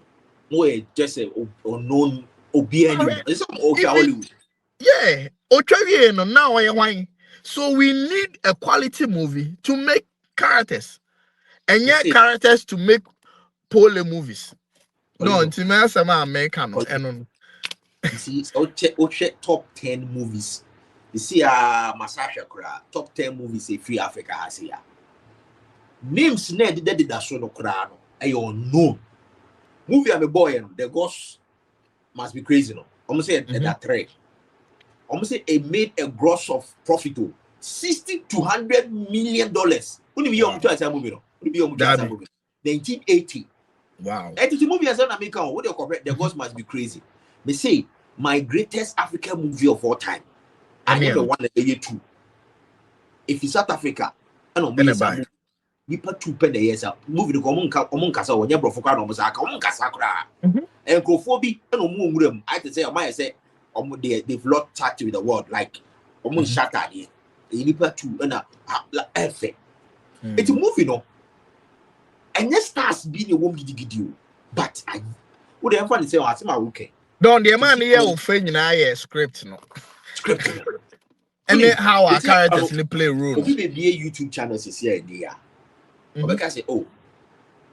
No, just a unknown Obianim. It's okay, Hollywood. Yeah, Ochawi no now wine. So we need a quality movie to make characters. And yet characters to make pole movies. No, until me as American and you see, check top 10 movies. You see, Masasha Kra, top 10 movies say Free Africa has here. Names Ned did that so no crano. I know. Movie I'm a boy and the ghost must be crazy. No, almost say that trade. Almost say it made a gross of profit of $60 to $100 million. Only be on to movie. No, only be on movie. 1980. Wow. And the movie as an American, what they correct, the ghost must be crazy. They say my greatest African movie of all time. I never won the year two. If it's South Africa, I don't know. We put 2 penny years up. Movie the common casa or never for almost a common casa. And Crophobia, I don't move. I can say, I might say, they've lost touch with the world like almost shattered here. You put 2 and a effect. It's a movie, no. And yes, stars being a woman giddy you. But I would have fun to say, I'm okay. Don't the man here will fail in a script, no. Script. And then how our characters play role. If you be a YouTube channel, is here in the I say, oh,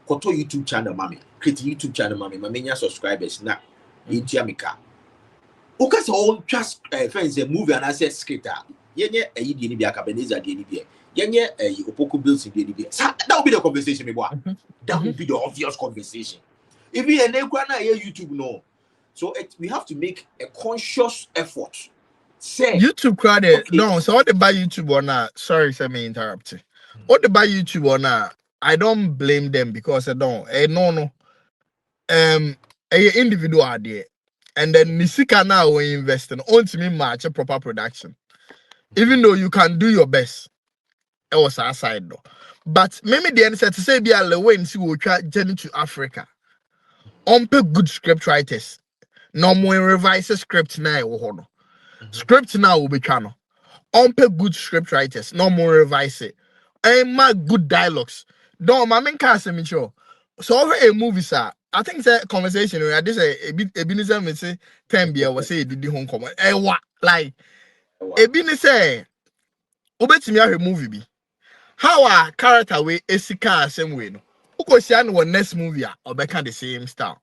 Koto YouTube channel, mommy. Create YouTube channel, mommy. My main subscribers now in Jamaica. Because all just friends a movie and I say skater. Yenye a yidi be Akabenezer de be. Yenye a Opoko bills in the be. That will be the conversation, me boy. That will be the obvious conversation. If we are na YouTube no. So we have to make a conscious effort. Say YouTube crowd no, so what they buy YouTube or not? Sorry, let me interrupt you. What they buy YouTube or not? I don't blame them because I don't. No. A individual idea, and then Nisika now we invest in only me match a proper production. Even though you can do your best, it was our side though. But maybe the answer to say be a Lilwin see will try journey to Africa. Pay good script writers. No more revise a script now. Script now will be channel. Pay good script writers. No more revise it. And my good dialogues. Don't my main cast me sure. So over a movie, sir. I think it's a conversation where this Ebenezer may say 10 beer was say did home come. What like Ebenezer obet me a movie be. How our character way Esika same way no. Ukosian one next movie or back the same style.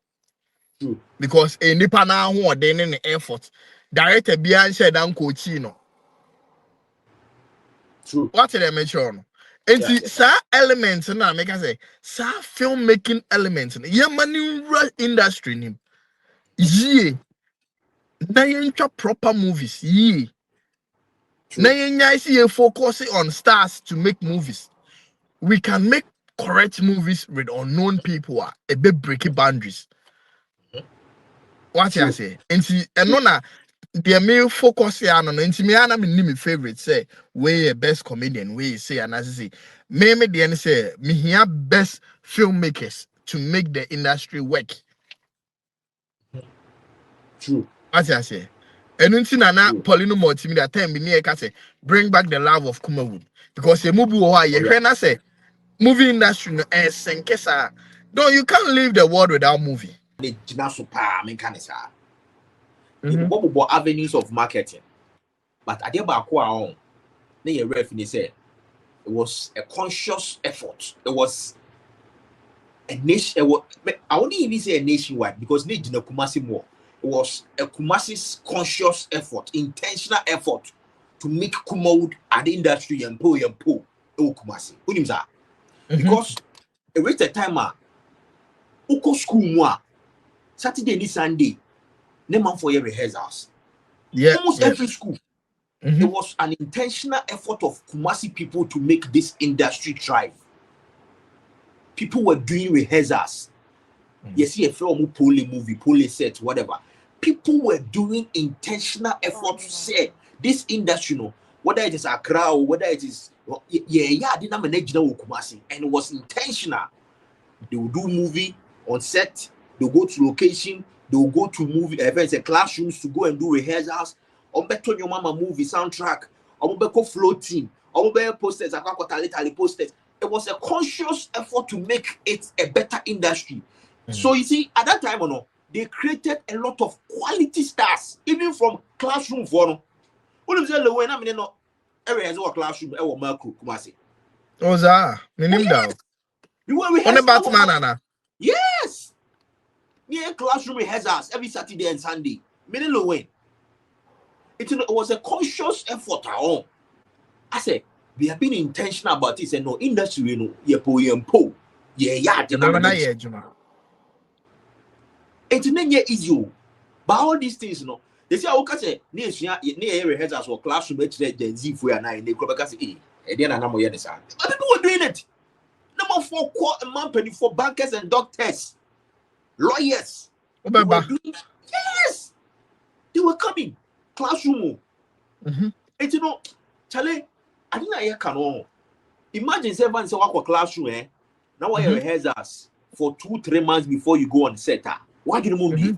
Because a nipa na who are then in the effort. Director Bian said Uncle Chino. True. What did I mention? And see, elements now make us say, filmmaking elements. Yeah, money industry name. Yeah, na proper movies. Yeah, na see focus on stars to make movies. We can make correct movies with unknown people. A bit breaking boundaries. What I say? And see, and no na. The main focus here on me my favorite say we best comedian we say and as I say maybe the end say me here best filmmakers to make the industry work. True. What I say. And until na Poleeno Multimedia time be near say bring back the love of Kumawood because a movie or you say movie industry no senkesa. No, you can't leave the world without movie. Avenues of marketing. but I ba ko on na ye ref ni say it was a conscious effort. It was a nation. I won't even say a nationwide because need to Kumasi more. It was a Kumasi's conscious effort, intentional effort to make Kumawood an industry and po Kumasi. Because it reached a time uko school moi Saturday and Sunday, no man for your rehearsals. Yeah, almost every school. It was an intentional effort of Kumasi people to make this industry thrive. People were doing rehearsals. You see a film, pole movie, pole set, whatever. People were doing intentional effort to say this industry, you know, whether it is Accra or whether it is I didn't manage Kumasi, and it was intentional. They will do movie on set, they'll go to location, they'll go to movie events and classrooms to go and do rehearsals. On better your mama movie soundtrack, on better floating, on better posters, posters. It was a conscious effort to make it a better industry. So you see, at that time, they created a lot of quality stars, even from classroom for what is the Lilwin? I mean, no, every has a classroom, I will macro Kumasi. Oh, za, minim down. You were On the rehearsing. Batman, Anna. Yes. Yeah, classroom rehearsals every Saturday and Sunday. Meaning Lilwin. It was a conscious effort. I said, we have been intentional about it. And no industry, you know, it's not easy. But all these things, you know, they say, I say, near rehearsals or classroom, Gen Z for your nine, they come back and say, and then I'm not yet. But people were doing it. Number 4 company for bankers and doctors, lawyers. They were doing, yes, they were coming. Classroom. It's, you know, Charlie, I didn't hear canon. Imagine 7 say what classroom, eh? Now I rehearsals for 2-3 months before you go on set. Why do you move?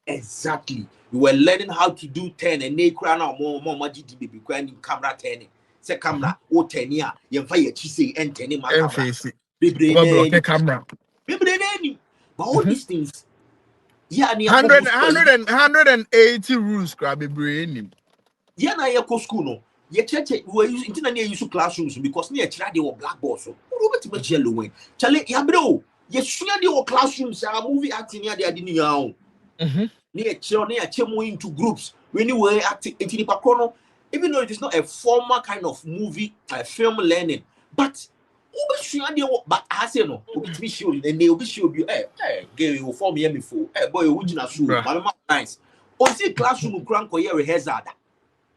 Exactly. You were learning how to do 10 and they crown out more magic baby camera 10. Say camera 10 year, you fire say and 10 my camera. But all these things. Yeah, 180 rules, crabby brain. Yeah, na yako school no. Ye church we were using use classrooms because near they were blackboards. So to much yellow when Charlie ya bro. Ye sure they were classrooms movie acting here they are didn't know. Near chemo into groups when you were acting in Pacono, even though it is not a formal kind of movie, film learning, but but I say no, be sure and they will be sure you girl you form here before boy original school my nice on see classroom crank or rehearsal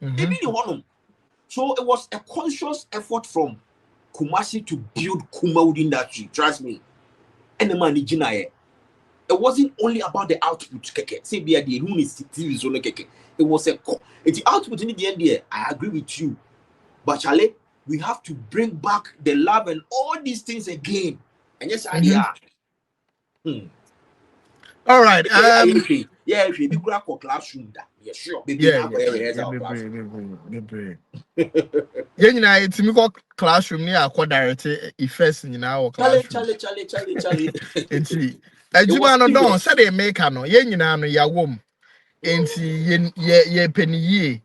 even the one. So it was a conscious effort from Kumasi to build Kumawood industry, trust me. And the man it wasn't only about the output keke say be the TV zone keke. It was the output in the end there. I agree with you, but Charlie, we have to bring back the love and all these things again. And yes, idea. All right. Yeah, if you be classroom that. Yeah, sure. Baby, Yeah. It's me call classroom near a direct effects in our classroom. Charlie. It's Ejuma no said they make no no ya wom. Enti ye penny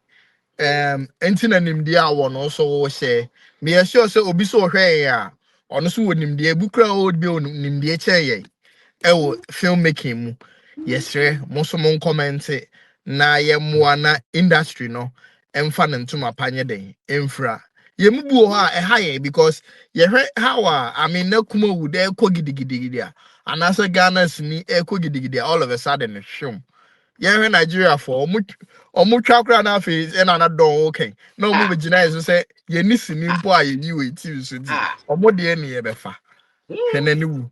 enti na nimdia won also say me sure say obi so hwe ya ono so nimdia bukra old be nimdia che filmmaking mu yesre moso mon comment na ye moa na industry no emfa ne ntoma panye den emfra ye mubu ho a high because ye hwe how I mean na Kumawood e ko gidigidi a anasa Ghana sini e ko gidigidi all of a sudden shum ye hwe Nigeria for omu twakra na face e na don okay na omu be gina so say ye ni sini mpo a ye ni we TV so di omu de ne ye befa hwe na ni wu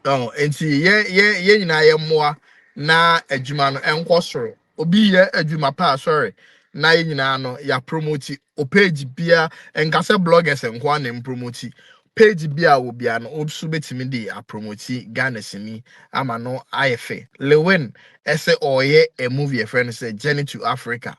oh enti ye nyina ye mmoa na adwuma no enko soro obi ye adwuma pa sorry na ye nyina no ya promote o page bia enkase bloggers enko na promote page bia wo bia no obsu betimi di a promote Ghana sini ama no ayefe Lilwin ese oye a movie a friend say Journey to Africa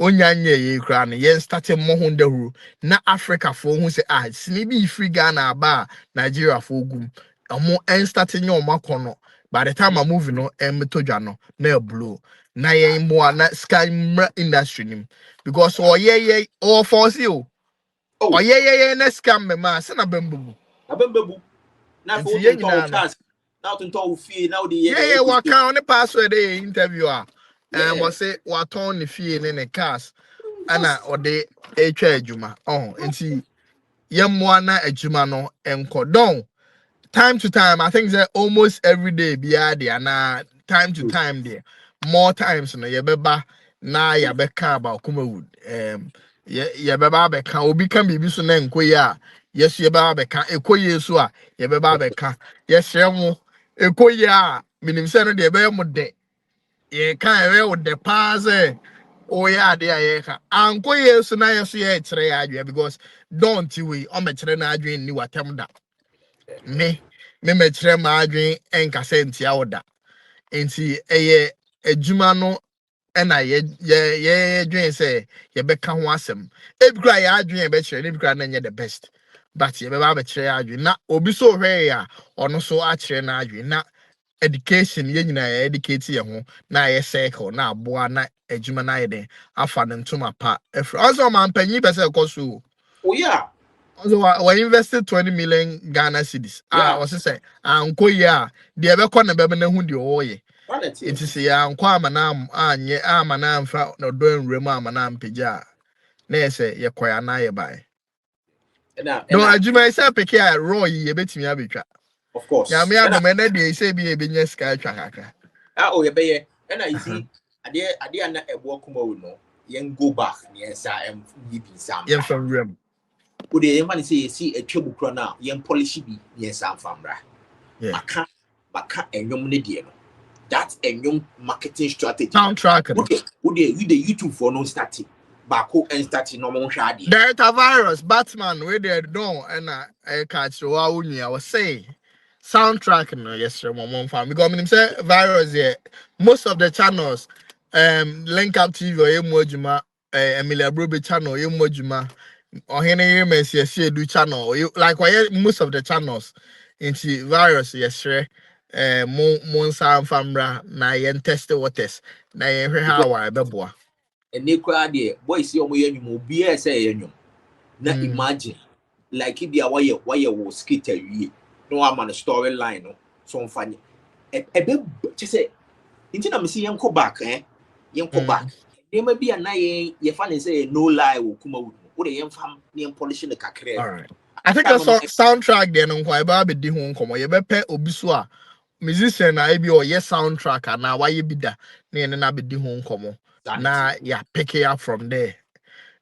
onyanye ye kra no ye start mo ho ndahuru na Africa fo hu say sini bi free Ghana ba Nigeria fo gum omo en start nye omo akono By the time I move no metoja no na blue na ye mo na sky industry nim because oh yeah oh force you oh yeah na scam me ma se na bembu abembebu na for nti ye to talk nyina no cars now to talk fee now the year yeah wa equity kan on the password the interview yeah was say wa turn the fee in the cars ana ode etwa adwuma oh nti ye mo na adwuma no enko don time to time, I think that almost every day be there na time to time there. More times no yebeba na yabeka about Kumawood. Yebeba beka obi kan bibi so na enkoye a yes yebeba beka ekoye so a yebeba beka yes yemo ekoye a minim se no de be mo de ye kan we wo de pass oh yeah de ye ka ankoye so na yes ye kire ya adwe because don't we o me kire na adwe ni watem da me mekyerɛ m'adwen ɛnkasa ntia wo da nti ɛyɛ adwuma no ɛna yɛ dwen sɛ yɛbɛka ho asɛm ebi kura yɛ adwen yɛbɛkyerɛ ne bi kura na nyɛ the best but yɛbɛba abɛkyerɛ yɛ adwen na obi so hwɛ yɛ a ɔno so akyerɛ n'adwen na education yɛn nyinaa yɛ educate yɛn ho na yɛ circle na aboa na adwuma na yɛ den afa ne ntoma pa ɛfiri ɔsɛ ɔman panyin pɛ sɛ ɛkɔ so oh yeah also, we invested 20 million Ghana cedis. yeah What's it say? Anko ya, the ever corner baby na hundi oye. quality It is ya anko amanam anye amanam fa no doing rema amanam pija. Na say ye kwaya na ye buy. and No, now adwuma say peke a raw ye betimi abetwa. of Ya course me and adoma na de say bi e benya sky twa kakra. oh yeah be and you see ade na ebo Kumawood no yen go back yen sa yibi sam Ye from rem. wo de yen man say you see a twabu kro na yen polish bi yen sam famra Yeah. baka enyom ne de no that enyom marketing strategy Soundtrack. wo de YouTube for no starting bako and starting no mo hwa ade There is a virus, Batman, where they don't, and I catch you. I was saying, soundtrack, no, yes, sir, my mom fan. Because I mean, say virus, yeah, most of the channels, Link Up TV or Emojima, Emilia Brobe channel, Emojima, or Henry Messi, yes, do channel, or you like, why most of the channels into virus, yes, sir. Mon sound famra, na yen test waters, na yen how I beboa. and ne kra de boys see omo yenyum obi e say yenyum na imagine like if you why wo skit awie no am on storyline no so mfanye ebe che say nti na me see yen ko back yen ko back dem bi ana ye fa ne say no lie wo Kumawood wo de yen fam ne yen polish ne kakra All right. I think a soundtrack there no kwa eba be di ho nkomo ye bepe obi so a musician na ebi o ye soundtrack na why bi da na ye na be di ho nkomo na ya pick it up from there.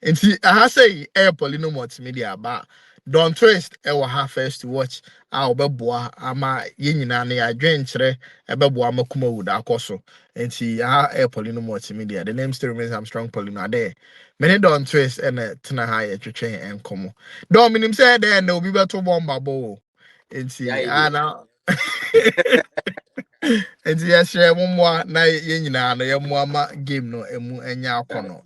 And see I say Poleeno Multimedia ba don't twist e wa ha first to watch a obeboa ama ye nyina na ya dwen kire ebeboa ma Kumawood akoso. And see Poleeno Multimedia, the name still remains I'm strong Poleeno there. Many don't twist and tena ha ye twetwe enkomo don't minim say there no be beto bomba bo. And see now and yes, share mo na ye nyina no ye mo ama game no emu enya akono